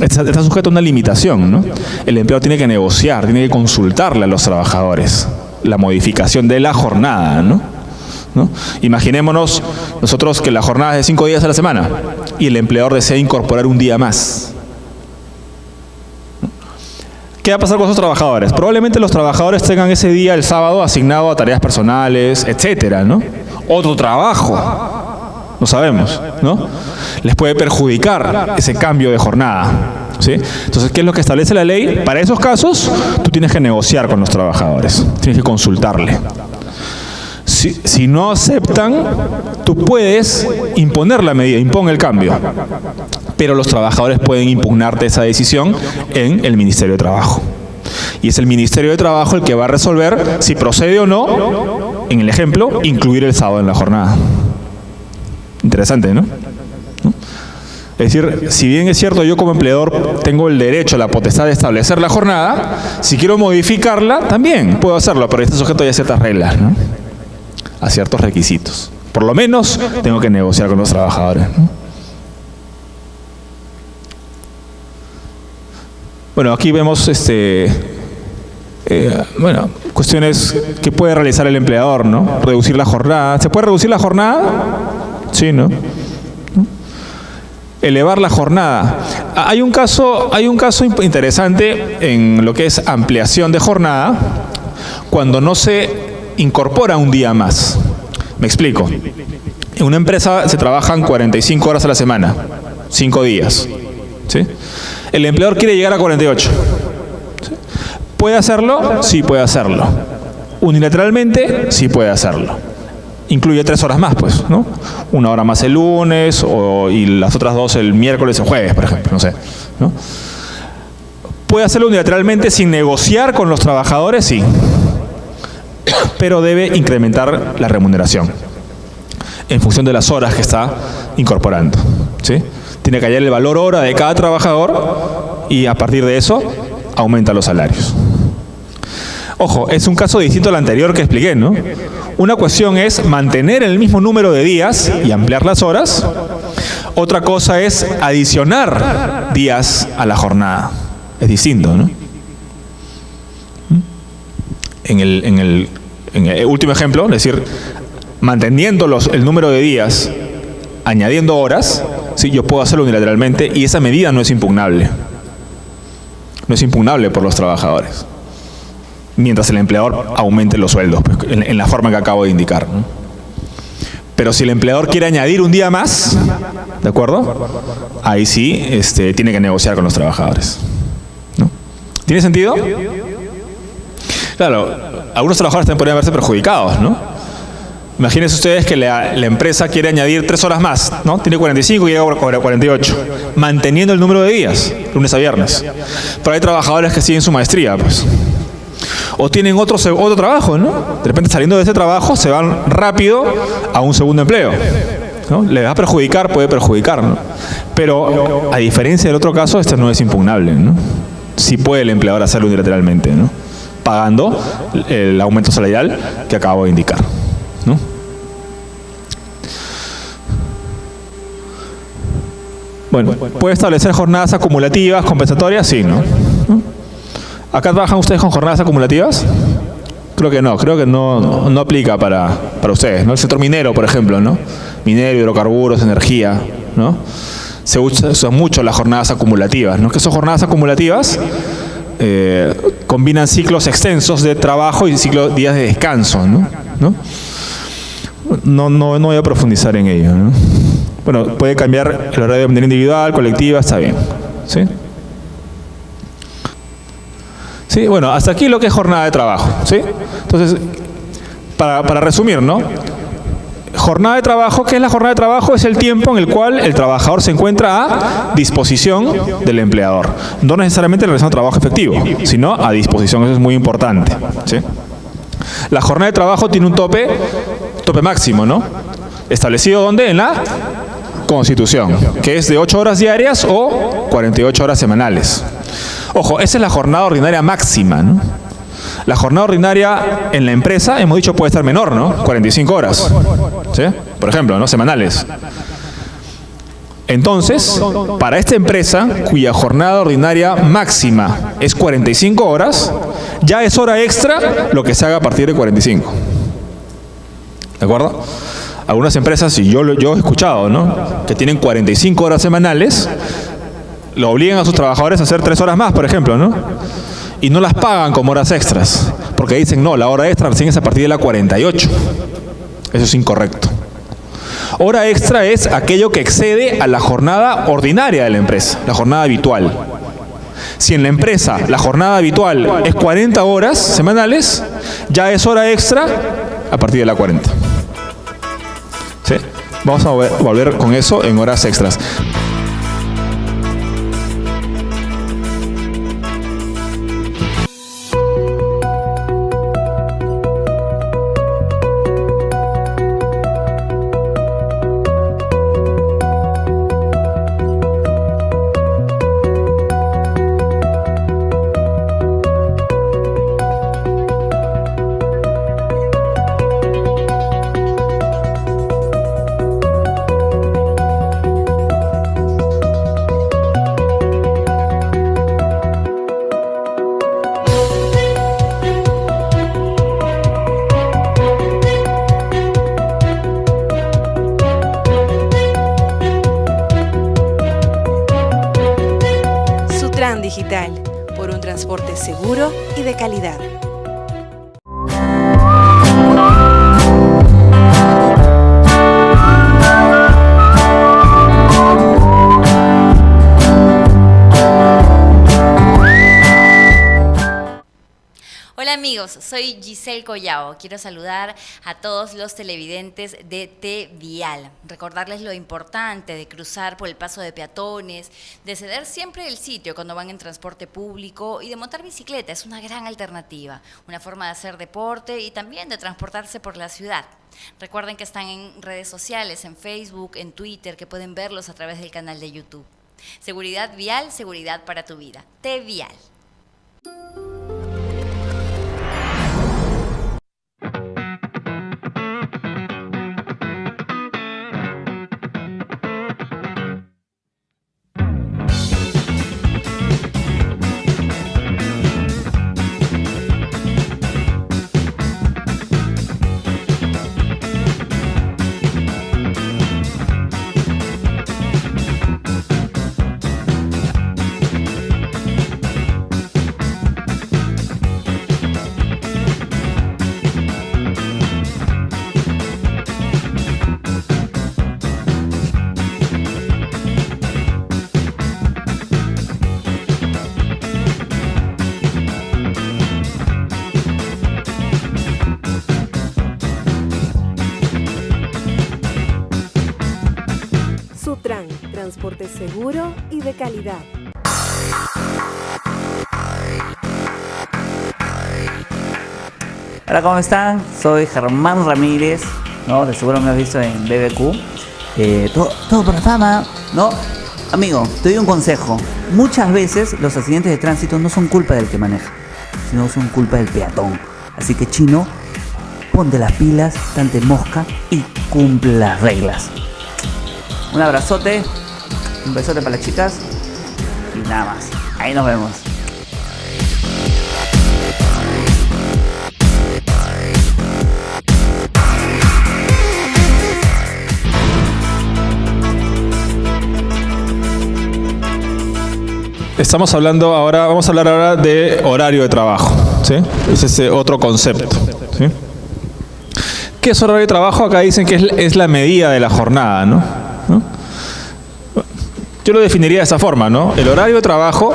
está sujeto a una limitación, ¿no? El empleador tiene que negociar, tiene que consultarle a los trabajadores la modificación de la jornada, ¿no? Imaginémonos nosotros que la jornada es de 5 días a la semana y el empleador desea incorporar un día más. ¿Qué va a pasar con esos trabajadores? Probablemente los trabajadores tengan ese día, el sábado, asignado a tareas personales, etcétera, ¿no? Otro trabajo, no sabemos, ¿no? Les puede perjudicar ese cambio de jornada, ¿sí? Entonces, ¿qué es lo que establece la ley? Para esos casos, tú tienes que negociar con los trabajadores, tienes que consultarle. Si no aceptan, tú puedes imponer la medida, impon el cambio. Pero los trabajadores pueden impugnarte esa decisión en el Ministerio de Trabajo. Y es el Ministerio de Trabajo el que va a resolver si procede o no, en el ejemplo, incluir el sábado en la jornada. Interesante, ¿no? Es decir, si bien es cierto, yo como empleador tengo el derecho, la potestad de establecer la jornada, si quiero modificarla, también puedo hacerlo, pero está sujeto ya a ciertas reglas, ¿no? A ciertos requisitos. Por lo menos tengo que negociar con los trabajadores, ¿no? Bueno, aquí vemos cuestiones que puede realizar el empleador, ¿no? Reducir la jornada. ¿Se puede reducir la jornada? Sí, ¿no? Elevar la jornada. Hay un caso interesante en lo que es ampliación de jornada, cuando no se incorpora un día más. Me explico. En una empresa se trabajan 45 horas a la semana, 5 días, ¿sí? El empleador quiere llegar a 48. ¿Sí? ¿Puede hacerlo? Sí, puede hacerlo. Unilateralmente, sí puede hacerlo. Incluye 3 horas más, pues, ¿no? 1 hora más el lunes y las otras 2 el miércoles o jueves, por ejemplo, no sé, ¿no? ¿Puede hacerlo unilateralmente sin negociar con los trabajadores? Sí. Pero debe incrementar la remuneración en función de las horas que está incorporando, ¿sí? Tiene que hallar el valor hora de cada trabajador y a partir de eso aumenta los salarios. Ojo, es un caso distinto al anterior que expliqué, ¿no? Una cuestión es mantener el mismo número de días y ampliar las horas. Otra cosa es adicionar días a la jornada. Es distinto, ¿no? En el último ejemplo, es decir, manteniendo el número de días, añadiendo horas, sí, yo puedo hacerlo unilateralmente y esa medida no es impugnable. No es impugnable por los trabajadores. Mientras el empleador aumente los sueldos, pues, en la forma que acabo de indicar, ¿no? Pero si el empleador quiere añadir un día más, ¿de acuerdo? Ahí sí tiene que negociar con los trabajadores, ¿no? ¿Tiene sentido? Claro, algunos trabajadores también podrían verse perjudicados, ¿no? Imagínense ustedes que la empresa quiere añadir 3 horas más, ¿no? Tiene 45 y llega a 48, manteniendo el número de días, lunes a viernes. Pero hay trabajadores que siguen su maestría, pues. O tienen otro trabajo, ¿no? De repente saliendo de ese trabajo se van rápido a un segundo empleo, ¿no? ¿Les va a perjudicar? Puede perjudicar, ¿no? Pero a diferencia del otro caso, este no es impugnable, ¿no? Sí puede el empleador hacerlo unilateralmente, ¿no? Pagando el aumento salarial que acabo de indicar, ¿no? Bueno, ¿puede establecer jornadas acumulativas, compensatorias? Sí, ¿no? ¿Acá trabajan ustedes con jornadas acumulativas? Creo que no aplica para ustedes, ¿no? El sector minero, por ejemplo, ¿no? Minero, hidrocarburos, energía, ¿no? Se usan mucho las jornadas acumulativas, ¿no? ¿Qué son jornadas acumulativas? Combinan ciclos extensos de trabajo y días de descanso, ¿no? No voy a profundizar en ello, ¿no? Bueno, puede cambiar el horario de manera individual, colectiva, está bien, ¿sí? Sí, bueno, hasta aquí lo que es jornada de trabajo, ¿sí? Entonces, para resumir, ¿no? Jornada de trabajo, ¿qué es la jornada de trabajo? Es el tiempo en el cual el trabajador se encuentra a disposición del empleador. No necesariamente realizando trabajo efectivo, sino a disposición, eso es muy importante, ¿sí? La jornada de trabajo tiene un tope máximo, ¿no? ¿Establecido dónde? En la Constitución, que es de 8 horas diarias o 48 horas semanales. Ojo, esa es la jornada ordinaria máxima, ¿no? La jornada ordinaria en la empresa, hemos dicho, puede estar menor, ¿no? 45 horas, ¿sí? Por ejemplo, ¿no? Semanales. Entonces, para esta empresa, cuya jornada ordinaria máxima es 45 horas, ya es hora extra lo que se haga a partir de 45. ¿De acuerdo? Algunas empresas, y yo he escuchado, ¿no? Que tienen 45 horas semanales, lo obligan a sus trabajadores a hacer 3 horas más, por ejemplo, ¿no? Y no las pagan como horas extras, porque dicen, no, la hora extra recién es a partir de la 48. Eso es incorrecto. Hora extra es aquello que excede a la jornada ordinaria de la empresa, la jornada habitual. Si en la empresa la jornada habitual es 40 horas semanales, ya es hora extra a partir de la 40. ¿Sí? Vamos a volver con eso en horas extras. Digital, por un transporte seguro y de calidad. Hola amigos, soy Giselle Collao. Quiero saludar a todos los televidentes de T-Vial. Recordarles lo importante de cruzar por el paso de peatones, de ceder siempre el sitio cuando van en transporte público y de montar bicicleta. Es una gran alternativa, una forma de hacer deporte y también de transportarse por la ciudad. Recuerden que están en redes sociales, en Facebook, en Twitter, que pueden verlos a través del canal de YouTube. Seguridad vial, seguridad para tu vida. T-Vial. Sutran, transporte seguro y de calidad. Hola, ¿cómo están? Soy Germán Ramírez, ¿no? De seguro me has visto en BBQ. Todo por la fama, ¿no? Amigo, te doy un consejo. Muchas veces los accidentes de tránsito no son culpa del que maneja, sino son culpa del peatón. Así que, chino, ponte las pilas, tante mosca y cumple las reglas. Un abrazote, un besote para las chicas y nada más. Ahí nos vemos. Vamos a hablar ahora de horario de trabajo, ¿sí? Es ese otro concepto, ¿sí? ¿Qué es horario de trabajo? Acá dicen que es la medida de la jornada, ¿no? Yo lo definiría de esa forma, ¿no? El horario de trabajo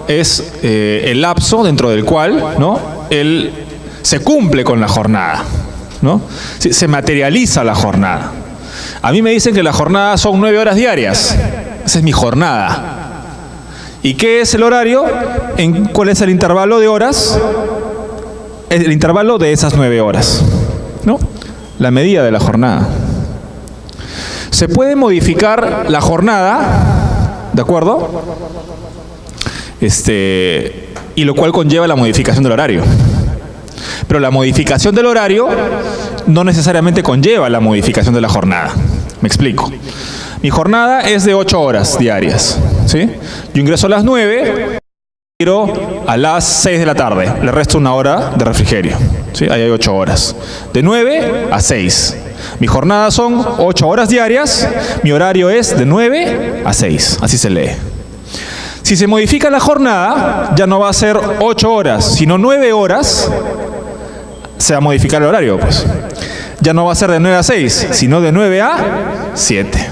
es el lapso dentro del cual, ¿no?, él se cumple con la jornada, ¿no? Se materializa la jornada. A mí me dicen que la jornada son 9 horas diarias. Esa es mi jornada. ¿Y qué es el horario? ¿Cuál es el intervalo de horas? El intervalo de esas 9 horas, ¿no? La medida de la jornada. Se puede modificar la jornada, ¿de acuerdo? Y lo cual conlleva la modificación del horario. Pero la modificación del horario no necesariamente conlleva la modificación de la jornada. Me explico. Mi jornada es de 8 horas diarias, ¿sí? Yo ingreso a las 9, giro a las 6 de la tarde. Le resto 1 hora de refrigerio, ¿sí? Ahí hay 8 horas. De 9 a 6. Mi jornada son 8 horas diarias. Mi horario es de 9 a 6. Así se lee. Si se modifica la jornada, ya no va a ser 8 horas, sino 9 horas. Se va a modificar el horario, pues. Ya no va a ser de 9 a 6, sino de 9 a 7.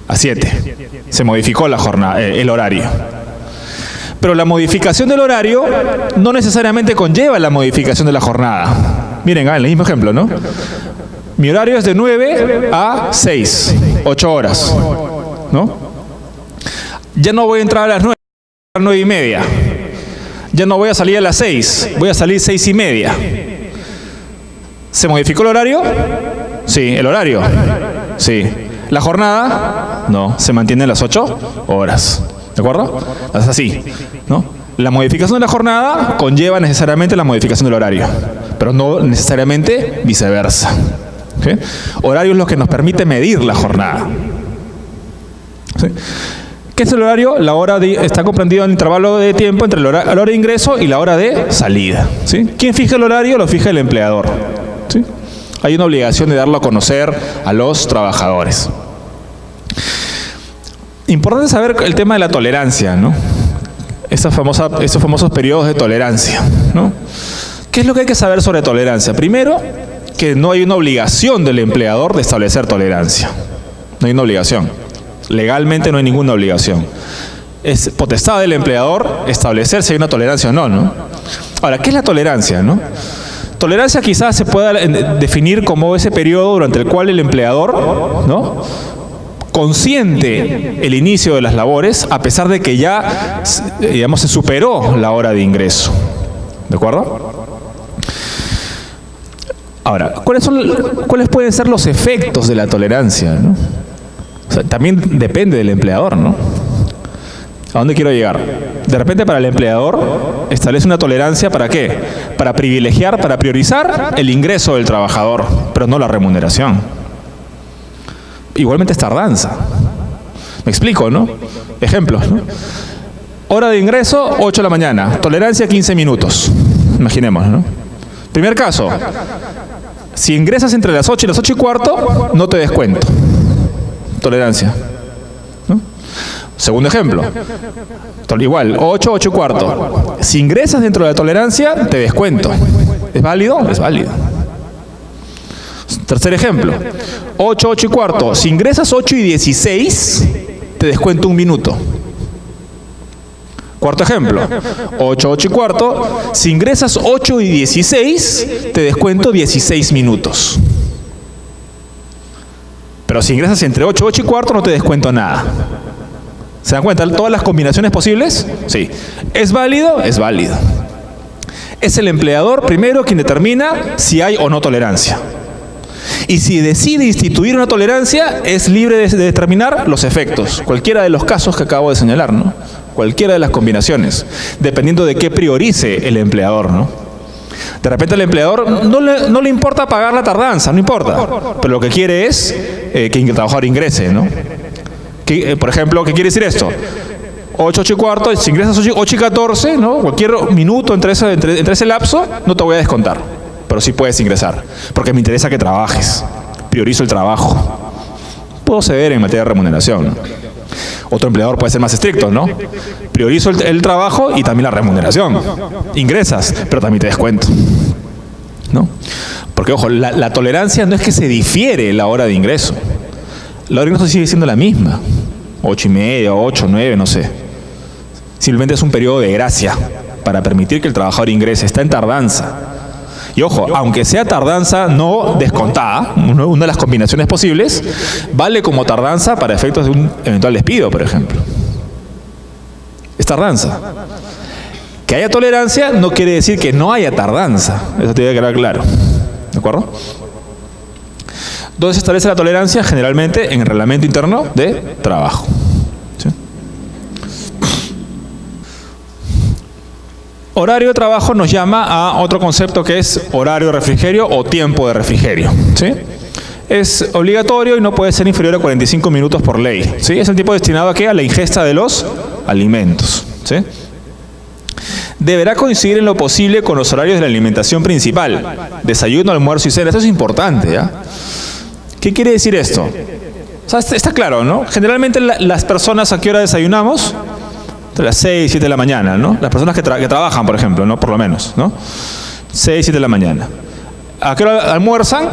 A 7. Se modificó la jornada, el horario. Pero la modificación del horario no necesariamente conlleva la modificación de la jornada. Miren, el mismo ejemplo, ¿no? Mi horario es de 9 a 6, 8 horas, ¿no? Ya no voy a entrar a las 9, a las 9 y media. Ya no voy a salir a las 6, voy a salir 6 y media. ¿Se modificó el horario? Sí. ¿El horario? Sí. ¿La jornada? No. Se mantiene las 8 horas. ¿De acuerdo? Es así, ¿no? La modificación de la jornada conlleva necesariamente la modificación del horario, pero no necesariamente viceversa. ¿Okay? Horario es lo que nos permite medir la jornada. ¿Sí? ¿Qué es el horario? La hora está comprendido en el intervalo de tiempo entre la hora de ingreso y la hora de salida. ¿Sí? ¿Quién fija el horario? Lo fija el empleador. ¿Sí? Hay una obligación de darlo a conocer a los trabajadores. Importante saber el tema de la tolerancia, ¿no? Estos famosos periodos de tolerancia, ¿no? ¿Qué es lo que hay que saber sobre tolerancia? Primero, que no hay una obligación del empleador de establecer tolerancia. No hay una obligación. Legalmente no hay ninguna obligación. Es potestad del empleador establecer si hay una tolerancia o no, ¿no? Ahora, ¿qué es la tolerancia, no? Tolerancia quizás se pueda definir como ese periodo durante el cual el empleador, ¿no?, consiente el inicio de las labores a pesar de que ya, digamos, se superó la hora de ingreso. ¿De acuerdo? Ahora, ¿cuáles pueden ser los efectos de la tolerancia, ¿no? O sea, también depende del empleador, ¿no? ¿A dónde quiero llegar? De repente para el empleador establece una tolerancia ¿para qué? Para privilegiar, para priorizar el ingreso del trabajador, pero no la remuneración. Igualmente es tardanza. Me explico, ¿no? Ejemplos, ¿no? Hora de ingreso, 8 de la mañana. Tolerancia, 15 minutos. Imaginemos, ¿no? Primer caso. Si ingresas entre las 8 y las 8 y cuarto, no te descuento. Tolerancia. ¿No? Segundo ejemplo. Igual, 8, 8 y cuarto. Si ingresas dentro de la tolerancia, te descuento. ¿Es válido? Es válido. Tercer ejemplo. 8, 8 y cuarto. Si ingresas 8 y 16, te descuento 1 minuto. Cuarto ejemplo. 8, 8 y cuarto. Si ingresas 8 y 16, te descuento 16 minutos. Pero si ingresas entre 8, 8 y cuarto, no te descuento nada. ¿Se dan cuenta? ¿Todas las combinaciones posibles? Sí. ¿Es válido? Es válido. Es el empleador primero quien determina si hay o no tolerancia. Y si decide instituir una tolerancia, es libre de determinar los efectos. Cualquiera de los casos que acabo de señalar, ¿no? Cualquiera de las combinaciones, dependiendo de qué priorice el empleador, ¿no? De repente al empleador no le importa pagar la tardanza, no importa. Pero lo que quiere es que el trabajador ingrese, ¿no? Por ejemplo, ¿qué quiere decir esto? 8, 8 y cuarto, si ingresas 8 y 14, ¿no? Cualquier minuto entre ese lapso, no te voy a descontar. Pero sí puedes ingresar, porque me interesa que trabajes. Priorizo el trabajo. Puedo ceder en materia de remuneración, ¿no? Otro empleador puede ser más estricto, ¿no? Priorizo el trabajo y también la remuneración. Ingresas, pero también te descuento, ¿no? Porque, ojo, la tolerancia no es que se difiere la hora de ingreso. La hora de ingreso sigue siendo la misma. 8 y media, 8, 9, no sé. Simplemente es un periodo de gracia para permitir que el trabajador ingrese. Está en tardanza. Y ojo, aunque sea tardanza no descontada, una de las combinaciones posibles, vale como tardanza para efectos de un eventual despido, por ejemplo. Es tardanza. Que haya tolerancia no quiere decir que no haya tardanza. Eso tiene que quedar claro. ¿De acuerdo? ¿Dónde se establece la tolerancia? Generalmente en el reglamento interno de trabajo. ¿Sí? Horario de trabajo nos llama a otro concepto que es horario de refrigerio o tiempo de refrigerio. ¿Sí? Es obligatorio y no puede ser inferior a 45 minutos por ley. ¿Sí? Es el tiempo destinado ¿a qué? A la ingesta de los alimentos. ¿Sí? Deberá coincidir en lo posible con los horarios de la alimentación principal. Desayuno, almuerzo y cena. Esto es importante, ¿ya? ¿Qué quiere decir esto? O sea, está claro, ¿no? Generalmente las personas, ¿a qué hora desayunamos? Entre las 6 y 7 de la mañana, ¿no? Las personas que trabajan, por ejemplo, ¿no? Por lo menos, ¿no? 6, 7 de la mañana. ¿A qué hora almuerzan?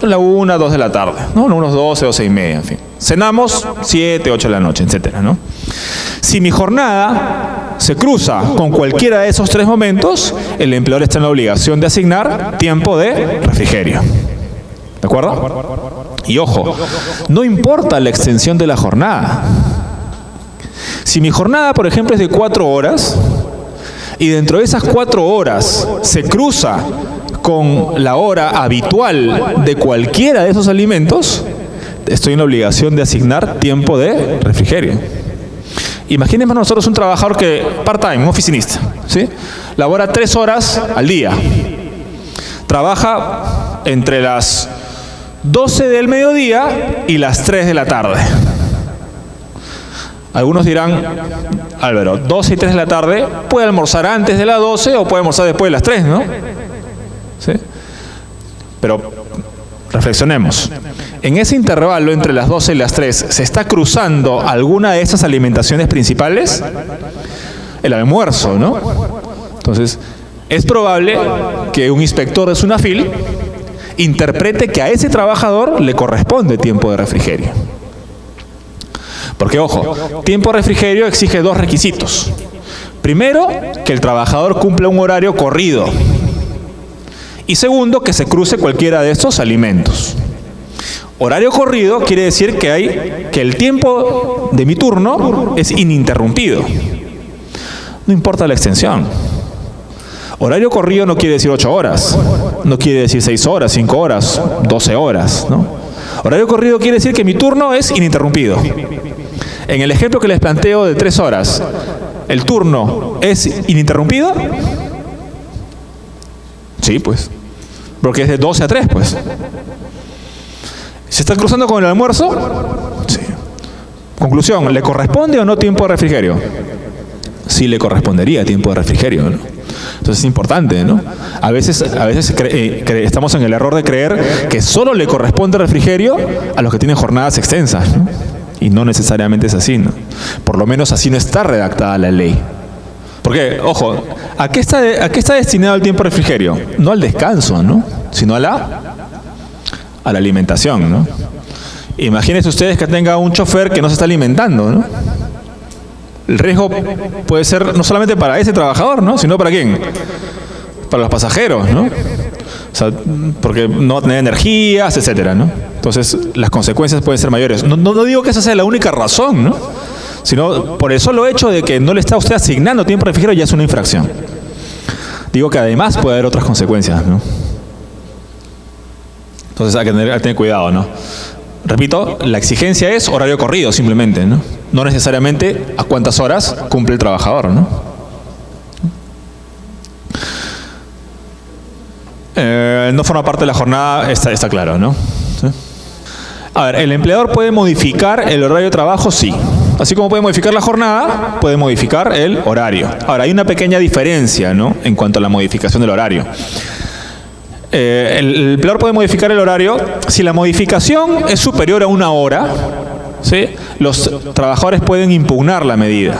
A la 1, 2 de la tarde, ¿no? Unos 12, 12 y media, en fin. Cenamos 7, 8 de la noche, etcétera, ¿no? Si mi jornada se cruza con cualquiera de esos 3 momentos, el empleador está en la obligación de asignar tiempo de refrigerio. ¿De acuerdo? Y ojo, no importa la extensión de la jornada. Si mi jornada, por ejemplo, es de 4 horas, y dentro de esas 4 horas se cruza con la hora habitual de cualquiera de esos alimentos, estoy en la obligación de asignar tiempo de refrigerio. Imaginemos nosotros un trabajador que, part-time, un oficinista, ¿sí? Labora 3 horas al día. Trabaja entre las 12 del mediodía y las 3 de la tarde. Algunos dirán, Álvaro, 12 y 3 de la tarde, puede almorzar antes de las 12 o puede almorzar después de las 3, ¿no? ¿Sí? Pero reflexionemos. En ese intervalo entre las 12 y las 3, ¿se está cruzando alguna de esas alimentaciones principales? El almuerzo, ¿no? Entonces, es probable que un inspector de SUNAFIL interprete que a ese trabajador le corresponde tiempo de refrigerio. Porque, ojo, tiempo de refrigerio exige 2 requisitos. Primero, que el trabajador cumpla un horario corrido. Y segundo, que se cruce cualquiera de estos alimentos. Horario corrido quiere decir que el tiempo de mi turno es ininterrumpido. No importa la extensión. Horario corrido no quiere decir 8 horas, no quiere decir 6 horas, 5 horas, 12 horas, ¿no? Horario corrido quiere decir que mi turno es ininterrumpido. En el ejemplo que les planteo de 3 horas, ¿el turno es ininterrumpido? Sí, pues. Porque es de 12 a 3, pues. ¿Se está cruzando con el almuerzo? Sí. Conclusión, ¿le corresponde o no tiempo de refrigerio? Sí le correspondería tiempo de refrigerio, ¿no? Entonces es importante, ¿no? A veces estamos en el error de creer que solo le corresponde refrigerio a los que tienen jornadas extensas, ¿no? Y no necesariamente es así, ¿no? Por lo menos así no está redactada la ley. Porque, ojo, ¿a qué está destinado el tiempo de refrigerio? No al descanso, ¿no? Sino a la alimentación, ¿no? Imagínense ustedes que tenga un chofer que no se está alimentando, ¿no? El riesgo puede ser no solamente para ese trabajador, ¿no? Sino para ¿quién? Para los pasajeros, ¿no? O sea, porque no va a tener energías, etcétera, ¿no? Entonces, las consecuencias pueden ser mayores. No digo que esa sea la única razón, ¿no? Sino por el solo hecho de que no le está usted asignando tiempo de refrigerio ya es una infracción. Digo que además puede haber otras consecuencias, ¿no? Entonces hay que tener cuidado, ¿no? Repito, la exigencia es horario corrido simplemente, ¿no? No necesariamente a cuántas horas cumple el trabajador, ¿no? No forma parte de la jornada, está claro, ¿no? ¿Sí? A ver, ¿el empleador puede modificar el horario de trabajo? Sí. Así como puede modificar la jornada, puede modificar el horario. Ahora, hay una pequeña diferencia, ¿no? En cuanto a la modificación del horario. El empleador puede modificar el horario si la modificación es superior a 1 hora, ¿sí? Los trabajadores pueden impugnar la medida.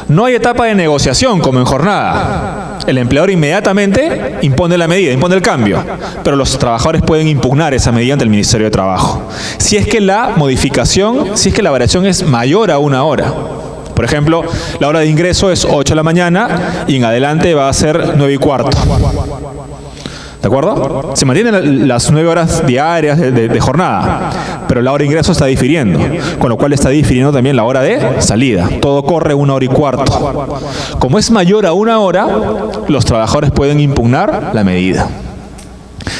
No hay etapa de negociación como en jornada. El empleador inmediatamente impone la medida, impone el cambio, pero los trabajadores pueden impugnar esa medida ante el Ministerio de Trabajo. Si es que la variación es mayor a 1 hora. Por ejemplo, la hora de ingreso es 8 de la mañana y en adelante va a ser 9:15. ¿De acuerdo? Se mantienen las 9 horas diarias de jornada, pero la hora de ingreso está difiriendo, con lo cual está difiriendo también la hora de salida. Todo corre 1:15. Como es mayor a 1 hora, los trabajadores pueden impugnar la medida,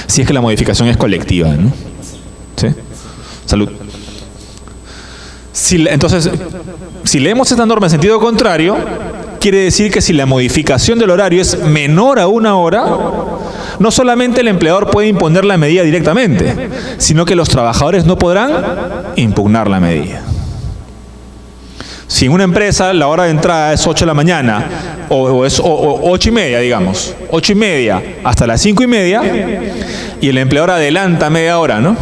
si es que la modificación es colectiva, ¿no? ¿Sí? Salud. Entonces, si leemos esta norma en sentido contrario, quiere decir que si la modificación del horario es menor a 1 hora, no solamente el empleador puede imponer la medida directamente, sino que los trabajadores no podrán impugnar la medida. Si en una empresa la hora de entrada es 8 de la mañana, o 8:30, digamos, 8:30 hasta las 5:30, y el empleador adelanta media hora, ¿no?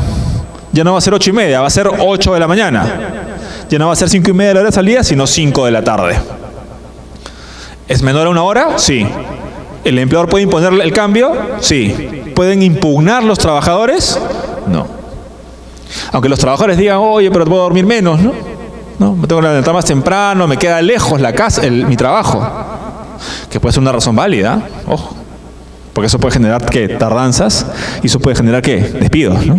Ya no va a ser 8:30, va a ser 8 de la mañana. Ya no va a ser 5:30 de la hora de salida, sino 5 de la tarde. ¿Es menor a 1 hora? Sí. ¿El empleador puede imponer el cambio? Sí. ¿Pueden impugnar los trabajadores? No. Aunque los trabajadores digan, oye, pero puedo dormir menos, ¿no? No, me tengo que levantar más temprano, me queda lejos la casa, mi trabajo. Que puede ser una razón válida, ojo. Porque eso puede generar, ¿qué? Tardanzas. Y eso puede generar, ¿qué? Despidos, ¿no?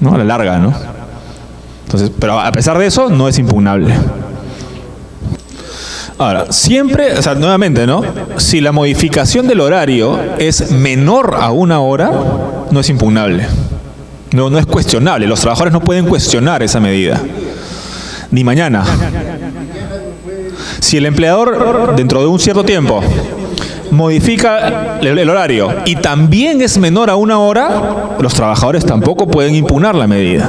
¿No? A la larga, ¿no? Entonces, pero a pesar de eso, no es impugnable. Ahora, siempre, o sea, nuevamente, ¿no? Si la modificación del horario es menor a 1 hora, no es impugnable. No es cuestionable. Los trabajadores no pueden cuestionar esa medida. Ni mañana. Si el empleador, dentro de un cierto tiempo, modifica el horario y también es menor a 1 hora, los trabajadores tampoco pueden impugnar la medida.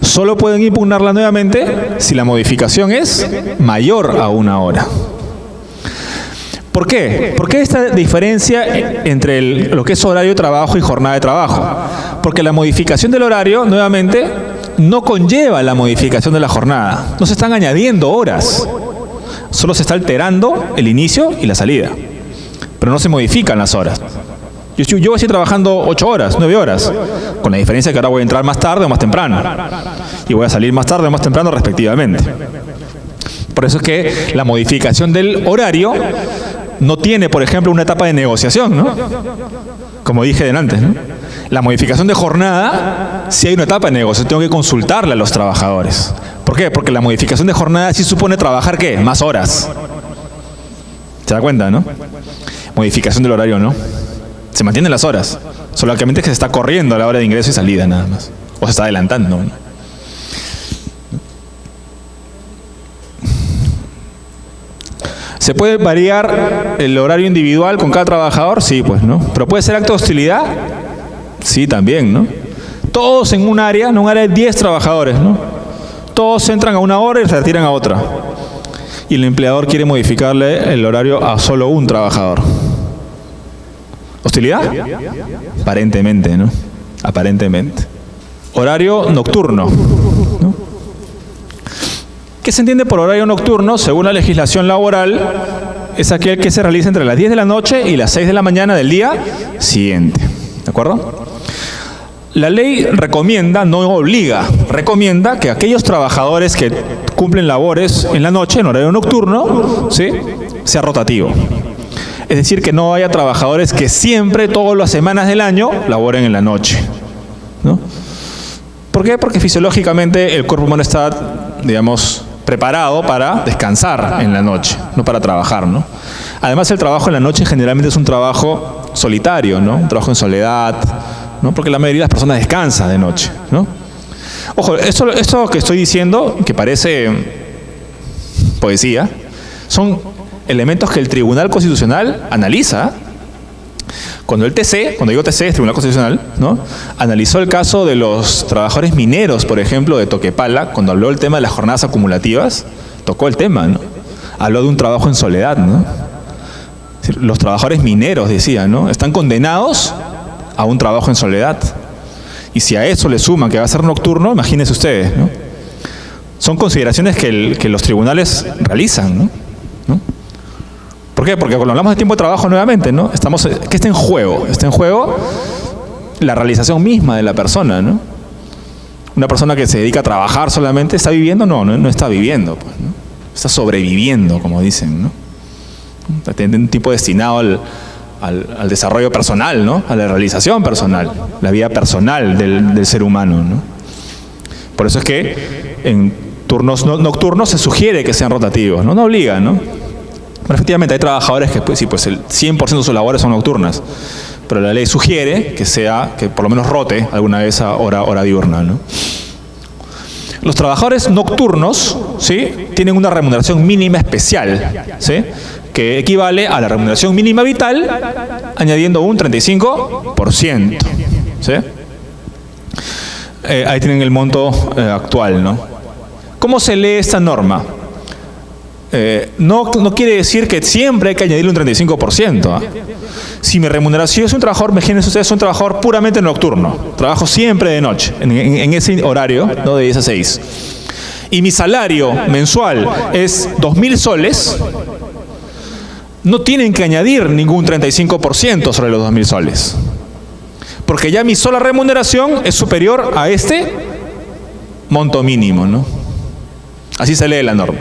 Solo pueden impugnarla nuevamente si la modificación es mayor a 1 hora. ¿Por qué? ¿Por qué esta diferencia entre lo que es horario de trabajo y jornada de trabajo? Porque la modificación del horario, nuevamente, no conlleva la modificación de la jornada. No se están añadiendo horas. Solo se está alterando el inicio y la salida. Pero no se modifican las horas. Yo voy a seguir trabajando 8 horas, 9 horas, con la diferencia que ahora voy a entrar más tarde o más temprano. Y voy a salir más tarde o más temprano respectivamente. Por eso es que la modificación del horario no tiene, por ejemplo, una etapa de negociación, ¿no? Como dije delante, ¿no? La modificación de jornada, sí hay una etapa de negociación, tengo que consultarle a los trabajadores. ¿Por qué? Porque la modificación de jornada sí supone trabajar, ¿qué? Más horas. ¿Se da cuenta, no? Modificación del horario, ¿no? Se mantienen las horas, solamente es que se está corriendo a la hora de ingreso y salida nada más, o se está adelantando, ¿no? ¿Se puede variar el horario individual con cada trabajador? Sí, pues, ¿no? ¿Pero puede ser acto de hostilidad? Sí, también, ¿no? Todos en un área de 10 trabajadores, ¿no? Todos entran a una hora y se retiran a otra. Y el empleador quiere modificarle el horario a solo un trabajador. ¿Hostilidad? Aparentemente, ¿no? Aparentemente. Horario nocturno, ¿no? ¿Qué se entiende por horario nocturno? Según la legislación laboral, es aquel que se realiza entre las 10 de la noche y las 6 de la mañana del día siguiente. ¿De acuerdo? La ley recomienda, no obliga, recomienda que aquellos trabajadores que cumplen labores en la noche, en horario nocturno, ¿sí?, sea rotativo. Es decir, que no haya trabajadores que siempre, todas las semanas del año, laboren en la noche, ¿no? ¿Por qué? Porque fisiológicamente el cuerpo humano está, digamos, preparado para descansar en la noche, no para trabajar, ¿no? Además, el trabajo en la noche generalmente es un trabajo solitario, ¿no? Un trabajo en soledad, ¿no? Porque la mayoría de las personas descansa de noche, ¿no? Ojo, esto que estoy diciendo, que parece poesía, son elementos que el Tribunal Constitucional analiza. Cuando el TC, cuando digo TC es Tribunal Constitucional, ¿no?, analizó el caso de los trabajadores mineros, por ejemplo, de Toquepala, cuando habló del tema de las jornadas acumulativas, tocó el tema, ¿no? Habló de un trabajo en soledad, ¿no? Es decir, los trabajadores mineros, decía, ¿no?, están condenados a un trabajo en soledad. Y si a eso le suman que va a ser nocturno, imagínense ustedes, ¿no? Son consideraciones que los tribunales realizan, ¿no? ¿Por qué? Porque cuando hablamos de tiempo de trabajo nuevamente, ¿no?, ¿qué está en juego? Está en juego la realización misma de la persona, ¿no? Una persona que se dedica a trabajar solamente, ¿está viviendo? No está viviendo, pues, ¿no? Está sobreviviendo, como dicen, ¿no? Tiene un tipo destinado al desarrollo personal, ¿no?, a la realización personal, la vida personal del ser humano, ¿no? Por eso es que en turnos nocturnos se sugiere que sean rotativos, no obliga, ¿no? Pero efectivamente hay trabajadores que, pues, sí, pues el 100% de sus labores son nocturnas, pero la ley sugiere que por lo menos rote alguna vez a hora diurna, ¿no? Los trabajadores nocturnos, ¿sí?, tienen una remuneración mínima especial, ¿sí?, que equivale a la remuneración mínima vital, añadiendo un 35%, ¿sí? Ahí tienen el monto actual, ¿no? ¿Cómo se lee esta norma? No quiere decir que siempre hay que añadirle un 35%. Si mi remuneración es un trabajador, imagínense ustedes, es un trabajador puramente nocturno, trabajo siempre de noche, en ese horario, ¿no?, de 10 a 6. Y mi salario mensual es 2.000 soles, no tienen que añadir ningún 35% sobre los 2.000 soles. Porque ya mi sola remuneración es superior a este monto mínimo, ¿no? Así se lee la norma.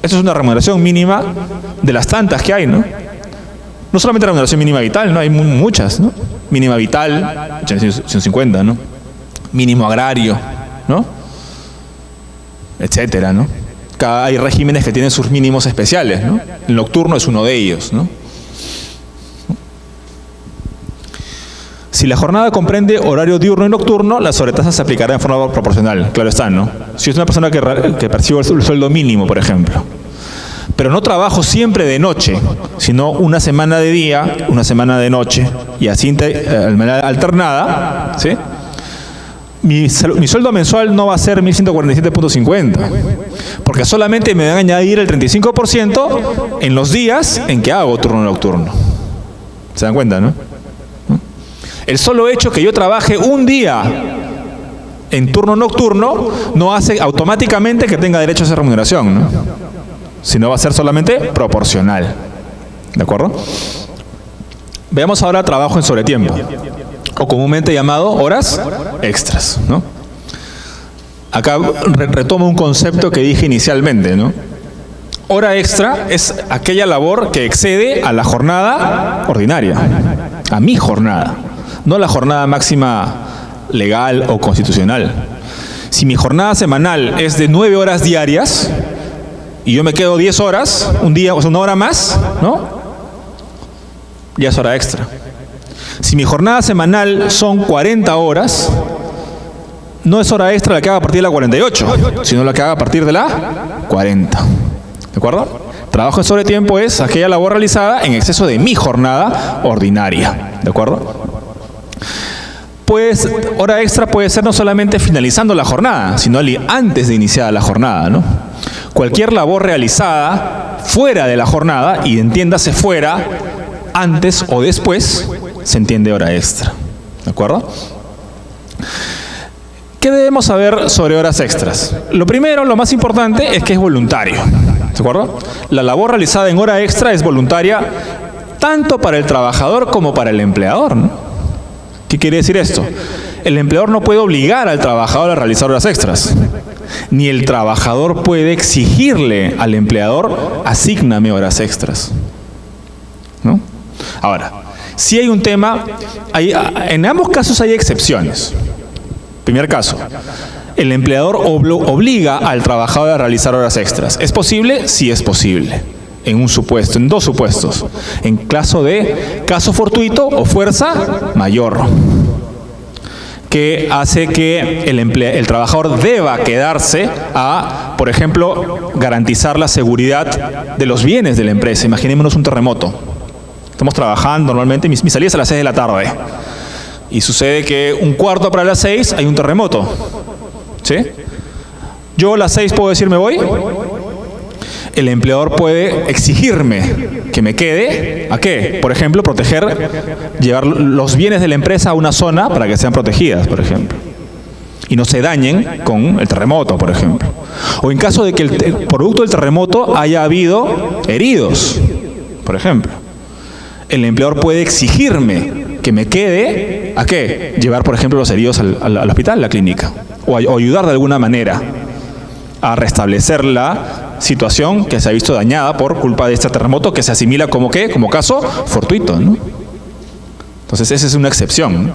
Eso es una remuneración mínima de las tantas que hay, ¿no? No solamente remuneración mínima vital, ¿no? Hay muchas, ¿no? Mínima vital, 150, ¿no? Mínimo agrario, ¿no? Etcétera, ¿no? Hay regímenes que tienen sus mínimos especiales, ¿no? El nocturno es uno de ellos, ¿no? Si la jornada comprende horario diurno y nocturno, la sobretasa se aplicará en forma proporcional, claro está, ¿no? Si es una persona que percibe el sueldo mínimo, por ejemplo, pero no trabajo siempre de noche, sino una semana de día, una semana de noche, y así de manera alternada, ¿sí?, mi sueldo mensual no va a ser 1.147.50, porque solamente me van a añadir el 35% en los días en que hago turno nocturno. ¿Se dan cuenta, no? El solo hecho que yo trabaje un día en turno nocturno no hace automáticamente que tenga derecho a esa remuneración, ¿no?, sino va a ser solamente proporcional. ¿De acuerdo? Veamos ahora trabajo en sobretiempo, o comúnmente llamado horas extras, ¿no? Acá retomo un concepto que dije inicialmente, ¿no? Hora extra es aquella labor que excede a la jornada ordinaria, a mi jornada, no la jornada máxima legal o constitucional. Si mi jornada semanal es de 9 horas diarias y yo me quedo 10 horas, un día, o sea, una hora más, ¿no?, ya es hora extra. Si mi jornada semanal son 40 horas, no es hora extra la que haga a partir de la 48, sino la que haga a partir de la 40. ¿De acuerdo? Trabajo en sobretiempo es aquella labor realizada en exceso de mi jornada ordinaria. ¿De acuerdo? Pues hora extra puede ser no solamente finalizando la jornada, sino antes de iniciar la jornada, ¿no? Cualquier labor realizada fuera de la jornada, y entiéndase fuera, antes o después, se entiende hora extra. ¿De acuerdo? ¿Qué debemos saber sobre horas extras? Lo primero, lo más importante, es que es voluntario. ¿De acuerdo? La labor realizada en hora extra es voluntaria tanto para el trabajador como para el empleador, ¿no? ¿Qué quiere decir esto? El empleador no puede obligar al trabajador a realizar horas extras. Ni el trabajador puede exigirle al empleador, asígname horas extras. ¿No? Ahora, si hay un tema, en ambos casos hay excepciones. Primer caso, el empleador obliga al trabajador a realizar horas extras. ¿Es posible? Sí es posible. En un supuesto, en dos supuestos. En caso de caso fortuito o fuerza mayor, que hace que el trabajador deba quedarse a, por ejemplo, garantizar la seguridad de los bienes de la empresa. Imaginémonos un terremoto. Estamos trabajando normalmente, mi salida es a las 6 de la tarde. Y sucede que un cuarto para las 6 hay un terremoto. ¿Sí? Yo a las 6 puedo decir me voy. El empleador puede exigirme que me quede. ¿A qué? Por ejemplo, llevar los bienes de la empresa a una zona para que sean protegidas, por ejemplo. Y no se dañen con el terremoto, por ejemplo. O en caso de que el producto del terremoto haya habido heridos, por ejemplo. El empleador puede exigirme que me quede, ¿a qué? Llevar, por ejemplo, los heridos al hospital, a la clínica. O ayudar de alguna manera a restablecer la situación que se ha visto dañada por culpa de este terremoto, que se asimila como ¿qué? Como caso fortuito, ¿no? Entonces esa es una excepción, ¿no?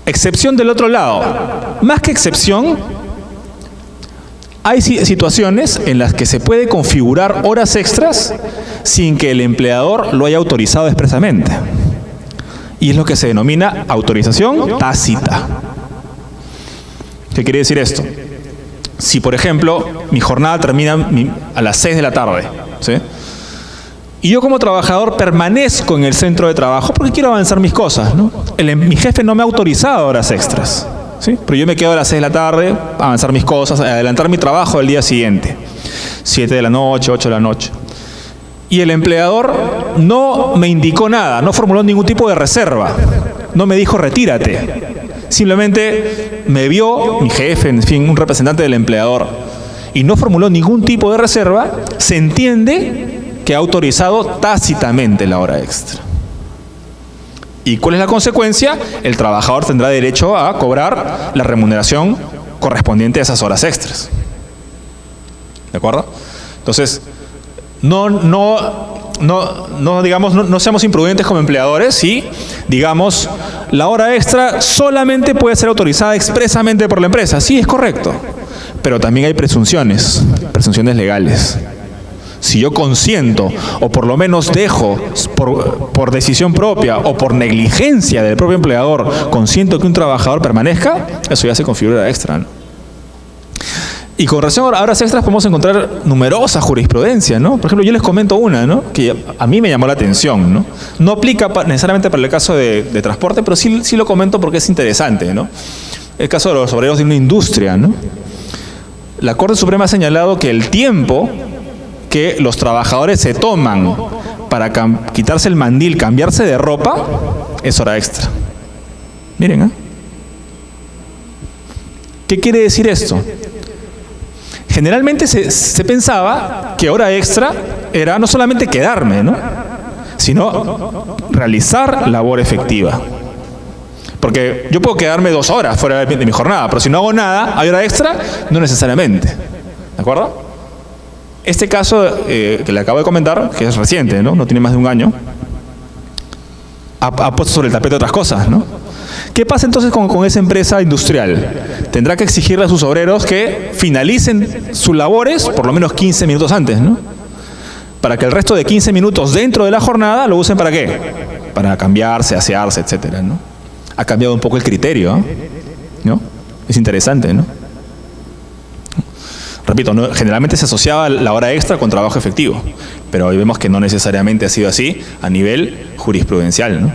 Excepción del otro lado. Más que excepción, hay situaciones en las que se puede configurar horas extras sin que el empleador lo haya autorizado expresamente. Y es lo que se denomina autorización tácita. ¿Qué quiere decir esto? Si, por ejemplo, mi jornada termina a las 6 de la tarde, ¿sí? Y yo como trabajador permanezco en el centro de trabajo porque quiero avanzar mis cosas, ¿no? Mi jefe no me ha autorizado horas extras, ¿sí? Pero yo me quedo a las 6 de la tarde, a avanzar mis cosas, a adelantar mi trabajo del día siguiente. 7 de la noche, 8 de la noche. Y el empleador no me indicó nada, no formuló ningún tipo de reserva. No me dijo retírate. Simplemente me vio mi jefe, en fin, un representante del empleador, y no formuló ningún tipo de reserva. Se entiende que ha autorizado tácitamente la hora extra. ¿Y cuál es la consecuencia? El trabajador tendrá derecho a cobrar la remuneración correspondiente a esas horas extras. ¿De acuerdo? Entonces, no seamos imprudentes como empleadores y digamos, la hora extra solamente puede ser autorizada expresamente por la empresa. Sí, es correcto. Pero también hay presunciones legales. Si yo consiento, o por lo menos dejo, por decisión propia o por negligencia del propio empleador, consiento que un trabajador permanezca, eso ya se configura extra, ¿no? Y con relación a horas extras podemos encontrar numerosa jurisprudencia, ¿no? Por ejemplo, yo les comento una, ¿no? Que a mí me llamó la atención, ¿no? No aplica necesariamente para el caso de transporte, pero sí lo comento porque es interesante, ¿no? El caso de los obreros de una industria, ¿no? La Corte Suprema ha señalado que el tiempo que los trabajadores se toman para quitarse el mandil, cambiarse de ropa, es hora extra. Miren, ¿eh? ¿Qué quiere decir esto? Generalmente se pensaba que hora extra era no solamente quedarme, ¿no? Sino realizar labor efectiva. Porque yo puedo quedarme 2 horas fuera de mi jornada, pero si no hago nada, ¿hay hora extra? No necesariamente. ¿De acuerdo? Este caso que le acabo de comentar, que es reciente, ¿no? No tiene más de un año, ha puesto sobre el tapete otras cosas, ¿no? ¿Qué pasa entonces con esa empresa industrial? Tendrá que exigirle a sus obreros que finalicen sus labores por lo menos 15 minutos antes, ¿no? Para que el resto de 15 minutos dentro de la jornada lo usen ¿para qué? Para cambiarse, asearse, etcétera, ¿no? Ha cambiado un poco el criterio, ¿no? Es interesante, ¿no? Repito, generalmente se asociaba la hora extra con trabajo efectivo, pero hoy vemos que no necesariamente ha sido así a nivel jurisprudencial, ¿no?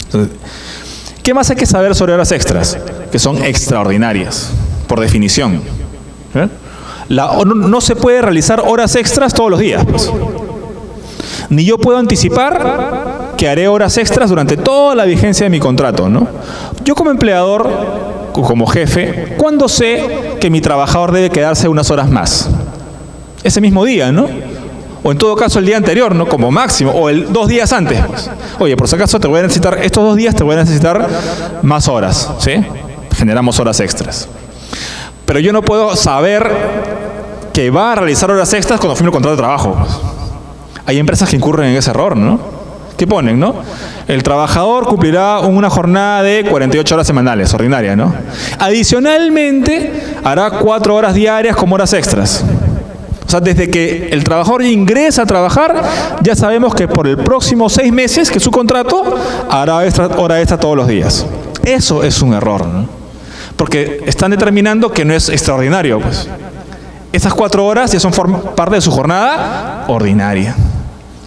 Entonces, ¿qué más hay que saber sobre horas extras? Que son extraordinarias, por definición. No se puede realizar horas extras todos los días, pues. Ni yo puedo anticipar que haré horas extras durante toda la vigencia de mi contrato, ¿no? Yo como empleador, como jefe, ¿cuándo sé que mi trabajador debe quedarse unas horas más? Ese mismo día, ¿no? O en todo caso el día anterior, ¿no? Como máximo, o 2 días antes, pues. Oye, por si acaso te voy a necesitar, estos 2 días te voy a necesitar más horas, ¿sí? Generamos horas extras. Pero yo no puedo saber que va a realizar horas extras cuando firme el contrato de trabajo, pues. Hay empresas que incurren en ese error, ¿no? ¿Qué ponen, no? El trabajador cumplirá una jornada de 48 horas semanales, ordinaria, ¿no? Adicionalmente, hará 4 horas diarias como horas extras. O sea, desde que el trabajador ingresa a trabajar, ya sabemos que por el próximo 6 meses que su contrato hará hora extra todos los días. Eso es un error, ¿no? Porque están determinando que no es extraordinario, pues. Esas 4 horas ya son parte de su jornada ordinaria.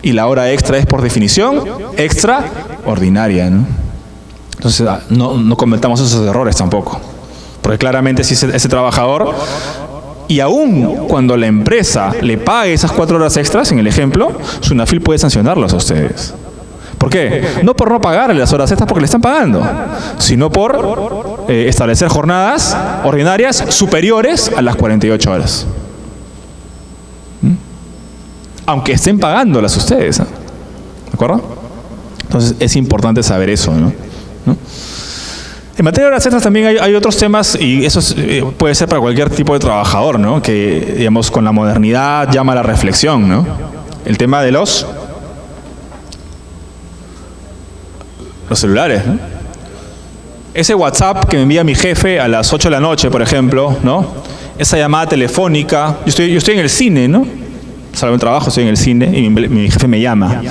Y la hora extra es, por definición, extraordinaria, ¿no? Entonces, no cometamos esos errores tampoco. Porque claramente si ese trabajador, y aún cuando la empresa le pague esas 4 horas extras, en el ejemplo, SUNAFIL puede sancionarlos a ustedes. ¿Por qué? No por no pagarle las horas extras porque le están pagando, sino por establecer jornadas ordinarias superiores a las 48 horas. Aunque estén pagándolas ustedes, ¿no? ¿De acuerdo? Entonces es importante saber eso, ¿no? En materia de horas extras también hay otros temas, y eso puede ser para cualquier tipo de trabajador, ¿no? Que, digamos, con la modernidad llama a la reflexión, ¿no? El tema de los celulares, ¿no? Ese WhatsApp que me envía mi jefe a las 8 de la noche, por ejemplo, ¿no? Esa llamada telefónica. Yo estoy en el cine, ¿no? Salgo del trabajo, estoy en el cine y mi jefe me llama.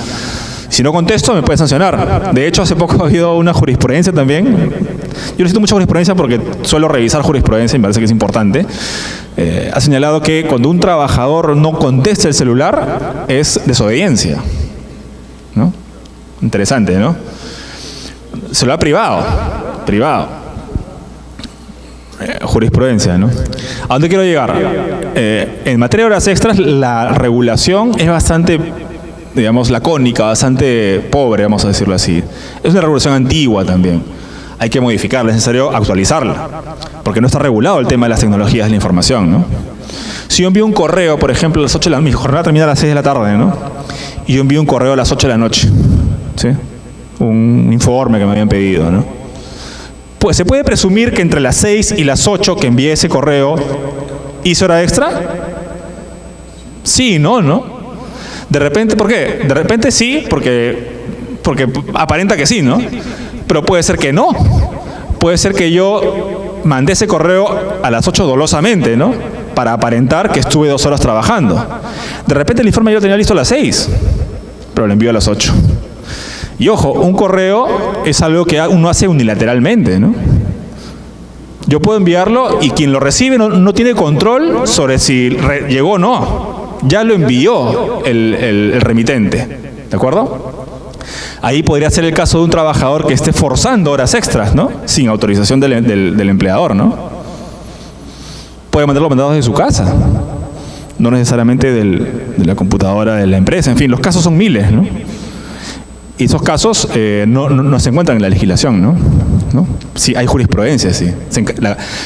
Si no contesto, me puede sancionar. De hecho, hace poco ha habido una jurisprudencia también. Yo necesito mucha jurisprudencia porque suelo revisar jurisprudencia y me parece que es importante. Ha señalado que cuando un trabajador no contesta el celular, es desobediencia, ¿no? Interesante, ¿no? Celular privado. Jurisprudencia, ¿no? ¿A dónde quiero llegar? En materia de horas extras, la regulación es bastante, digamos, lacónica, bastante pobre, vamos a decirlo así. Es una regulación antigua también. Hay que modificarla, es necesario actualizarla, porque no está regulado el tema de las tecnologías de la información, ¿no? Si yo envío un correo, por ejemplo, a las 8 de la noche, mi jornada termina a las 6 de la tarde, ¿no? Y yo envío un correo a las 8 de la noche, ¿sí? Un informe que me habían pedido, ¿no? Pues se puede presumir que entre las 6 y las 8 que envié ese correo, ¿hice hora extra? Sí, no. De repente, ¿por qué? De repente sí, porque aparenta que sí, ¿no? Pero puede ser que no. Puede ser que yo mandé ese correo a las 8 dolosamente, ¿no? Para aparentar que estuve 2 horas trabajando. De repente el informe yo lo tenía listo a las 6, pero lo envío a las 8. Y ojo, un correo es algo que uno hace unilateralmente, ¿no? Yo puedo enviarlo y quien lo recibe no tiene control sobre si llegó o no. Ya lo envió el remitente, ¿de acuerdo? Ahí podría ser el caso de un trabajador que esté forzando horas extras, ¿no? Sin autorización del empleador, ¿no? Puede mandarlo mandado desde su casa, no necesariamente de la computadora de la empresa. En fin, los casos son miles, ¿no? Y esos casos no se encuentran en la legislación, ¿no? Sí, hay jurisprudencia, sí.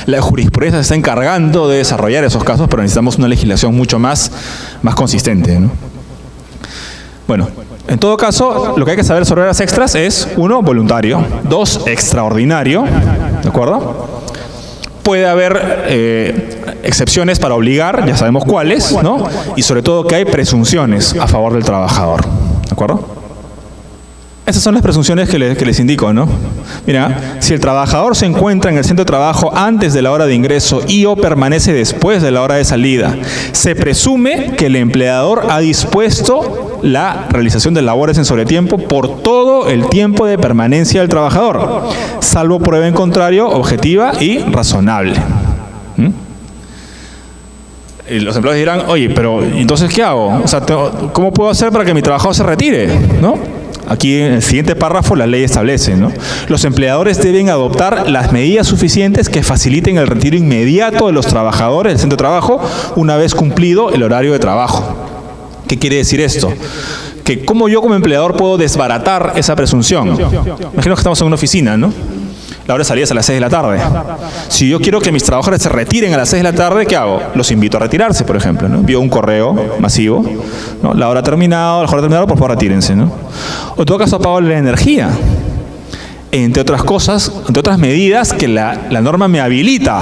La jurisprudencia se está encargando de desarrollar esos casos, pero necesitamos una legislación mucho más consistente, ¿no? Bueno, en todo caso, lo que hay que saber sobre horas extras es, 1, voluntario, 2, extraordinario, ¿de acuerdo? Puede haber excepciones para obligar, ya sabemos cuáles, ¿no? Y sobre todo que hay presunciones a favor del trabajador, ¿de acuerdo? Esas son las presunciones que les indico, ¿no? Mira, si el trabajador se encuentra en el centro de trabajo antes de la hora de ingreso o permanece después de la hora de salida, se presume que el empleador ha dispuesto la realización de labores en sobretiempo por todo el tiempo de permanencia del trabajador, salvo prueba en contrario, objetiva y razonable. los empleados dirán, oye, pero ¿entonces qué hago? O sea, ¿cómo puedo hacer para que mi trabajador se retire? ¿No? Aquí en el siguiente párrafo la ley establece, ¿no? Los empleadores deben adoptar las medidas suficientes que faciliten el retiro inmediato de los trabajadores del centro de trabajo una vez cumplido el horario de trabajo. ¿Qué quiere decir esto? Que cómo yo como empleador puedo desbaratar esa presunción. Imagino que estamos en una oficina, ¿no? La hora de salida es a las 6 de la tarde. Si yo quiero que mis trabajadores se retiren a las 6 de la tarde, ¿qué hago? Los invito a retirarse, por ejemplo, ¿no? Envío un correo masivo, ¿no? La hora ha terminado, la jornada ha terminado, por favor retírense, ¿no? O en todo caso apago la energía. Entre otras cosas, entre otras medidas que la norma me habilita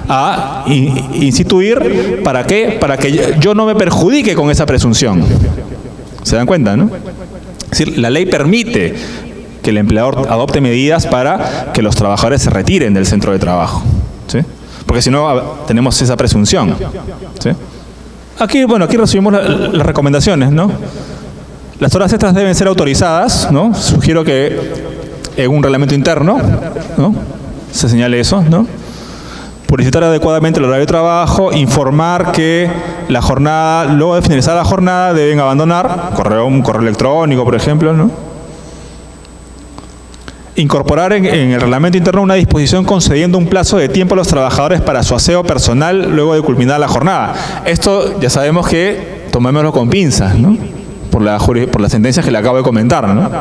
a instituir. ¿Para qué? Para que yo no me perjudique con esa presunción. ¿Se dan cuenta, no? Es decir, la ley permite que el empleador adopte medidas para que los trabajadores se retiren del centro de trabajo, ¿sí? Porque si no, tenemos esa presunción, ¿sí? Aquí resumimos las recomendaciones, ¿no? Las horas extras deben ser autorizadas, ¿no? Sugiero que en un reglamento interno, ¿no?, se señale eso, ¿no? Publicitar adecuadamente el horario de trabajo, informar que la jornada, luego de finalizar la jornada, deben abandonar, un correo electrónico, por ejemplo, ¿no? Incorporar en el reglamento interno una disposición concediendo un plazo de tiempo a los trabajadores para su aseo personal luego de culminar la jornada. Esto ya sabemos que tomémoslo con pinzas, ¿no? Por las sentencias que le acabo de comentar, ¿no?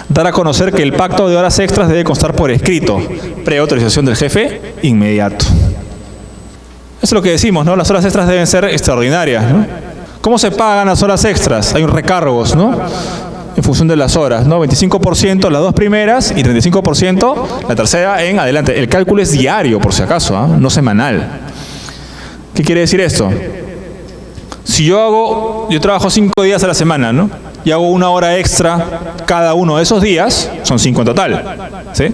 Dar a conocer que el pacto de horas extras debe constar por escrito, preautorización del jefe, inmediato. Eso es lo que decimos, ¿no? Las horas extras deben ser extraordinarias, ¿no? ¿Cómo se pagan las horas extras? Hay recargos, ¿no? En función de las horas, ¿no? 25% las dos primeras y 35% la tercera en adelante. El cálculo es diario, por si acaso, ¿eh? No semanal. ¿Qué quiere decir esto? Si yo trabajo 5 días a la semana, ¿no? Y hago una hora extra cada uno de esos días, son 5 en total, ¿sí?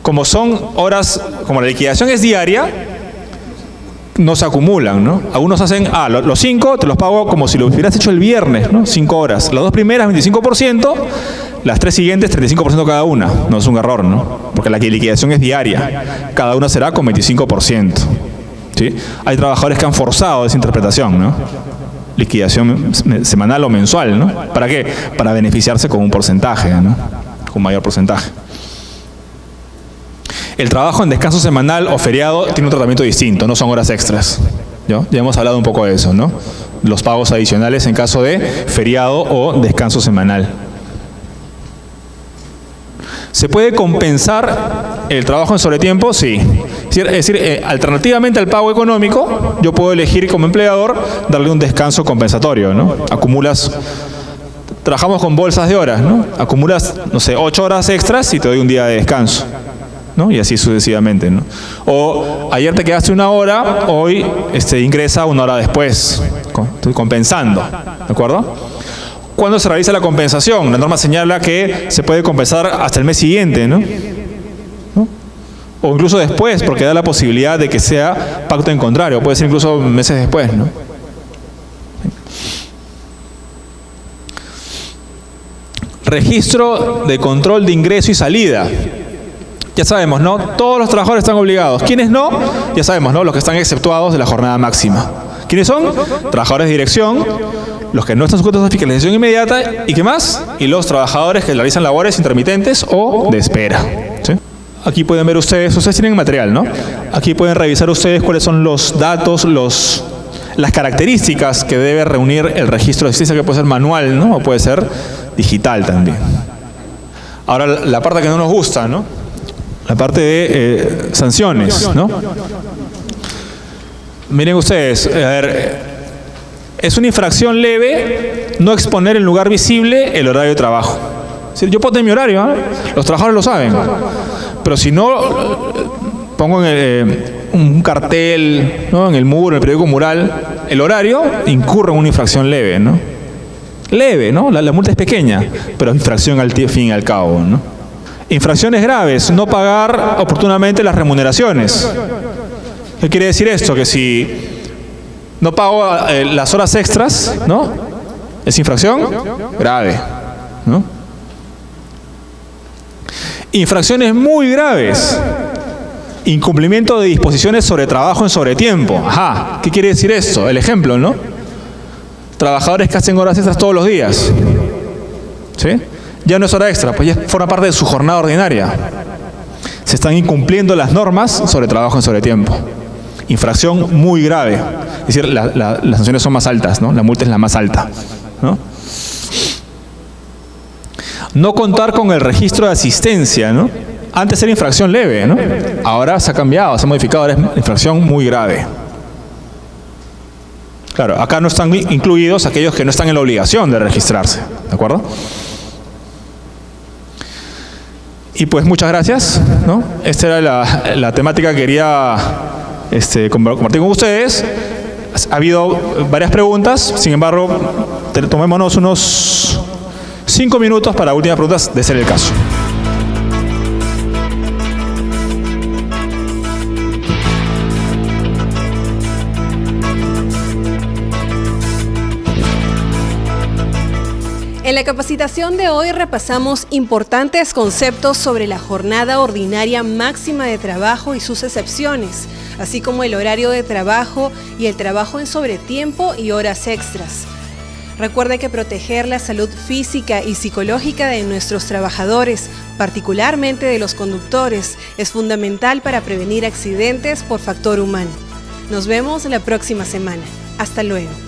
Como son horas, como la liquidación es diaria, no se acumulan, ¿no? Algunos hacen, los 5 te los pago como si lo hubieras hecho el viernes, ¿no? 5 horas. Las dos primeras, 25%, las 3 siguientes, 35% cada una. No es un error, ¿no? Porque la liquidación es diaria. Cada una será con 25%. ¿Sí? Hay trabajadores que han forzado esa interpretación, ¿no? Liquidación semanal o mensual, ¿no? ¿Para qué? Para beneficiarse con un porcentaje, ¿no? Con mayor porcentaje. El trabajo en descanso semanal o feriado tiene un tratamiento distinto, no son horas extras, ¿no? Ya hemos hablado un poco de eso, ¿no? Los pagos adicionales en caso de feriado o descanso semanal. ¿Se puede compensar el trabajo en sobretiempo? Sí. Es decir, alternativamente al pago económico, yo puedo elegir como empleador darle un descanso compensatorio, ¿no? Trabajamos con bolsas de horas, ¿no? Acumulas, no sé, 8 horas extras y te doy un día de descanso, ¿no? Y así sucesivamente, ¿no? O ayer te quedaste 1 hora, hoy ingresa 1 hora después, estoy compensando, ¿de acuerdo? ¿Cuándo se realiza la compensación? La norma señala que se puede compensar hasta el mes siguiente, ¿no? O incluso después, porque da la posibilidad de que sea pacto en contrario, puede ser incluso meses después, ¿no? Registro de control de ingreso y salida. Ya sabemos, ¿no? Todos los trabajadores están obligados. ¿Quiénes no? Ya sabemos, ¿no? Los que están exceptuados de la jornada máxima. ¿Quiénes son? Trabajadores de dirección, los que no están sujetos a fiscalización inmediata, ¿y qué más? Y los trabajadores que realizan labores intermitentes o de espera, ¿sí? Aquí pueden ver ustedes tienen material, ¿no? Aquí pueden revisar ustedes cuáles son los datos, las características que debe reunir el registro de asistencia, que puede ser manual, ¿no? O puede ser digital también. Ahora, la parte que no nos gusta, ¿no? La parte de sanciones, ¿no? Miren ustedes, a ver, es una infracción leve no exponer en lugar visible el horario de trabajo. Es decir, yo puedo tener mi horario, ¿eh? Los trabajadores lo saben. Pero si no pongo un cartel, ¿no? En el muro, en el periódico mural, el horario, incurre en una infracción leve, ¿no? Leve, ¿no? La multa es pequeña, pero infracción al fin y al cabo, ¿no? Infracciones graves, no pagar oportunamente las remuneraciones. ¿Qué quiere decir esto? Que si no pago las horas extras, ¿no? Es infracción grave, ¿no? Infracciones muy graves. incumplimiento de disposiciones sobre trabajo en sobretiempo. Ajá, ¿qué quiere decir esto? El ejemplo, ¿no? Trabajadores que hacen horas extras todos los días. ¿Sí? Ya no es hora extra, pues ya forma parte de su jornada ordinaria. Se están incumpliendo las normas sobre trabajo en sobretiempo. Infracción muy grave. Es decir, las sanciones son más altas, ¿no? La multa es la más alta, ¿no? No contar con el registro de asistencia, ¿no? Antes era infracción leve, ¿no? Ahora se ha cambiado, se ha modificado, ahora es infracción muy grave. Claro, acá no están incluidos aquellos que no están en la obligación de registrarse, ¿de acuerdo? Y pues muchas gracias, ¿no? Esta era la temática que quería compartir con ustedes. Ha habido varias preguntas, sin embargo, tomémonos unos 5 minutos para últimas preguntas, de ser el caso. En la capacitación de hoy repasamos importantes conceptos sobre la jornada ordinaria máxima de trabajo y sus excepciones, así como el horario de trabajo y el trabajo en sobretiempo y horas extras. Recuerde que proteger la salud física y psicológica de nuestros trabajadores, particularmente de los conductores, es fundamental para prevenir accidentes por factor humano. Nos vemos la próxima semana. Hasta luego.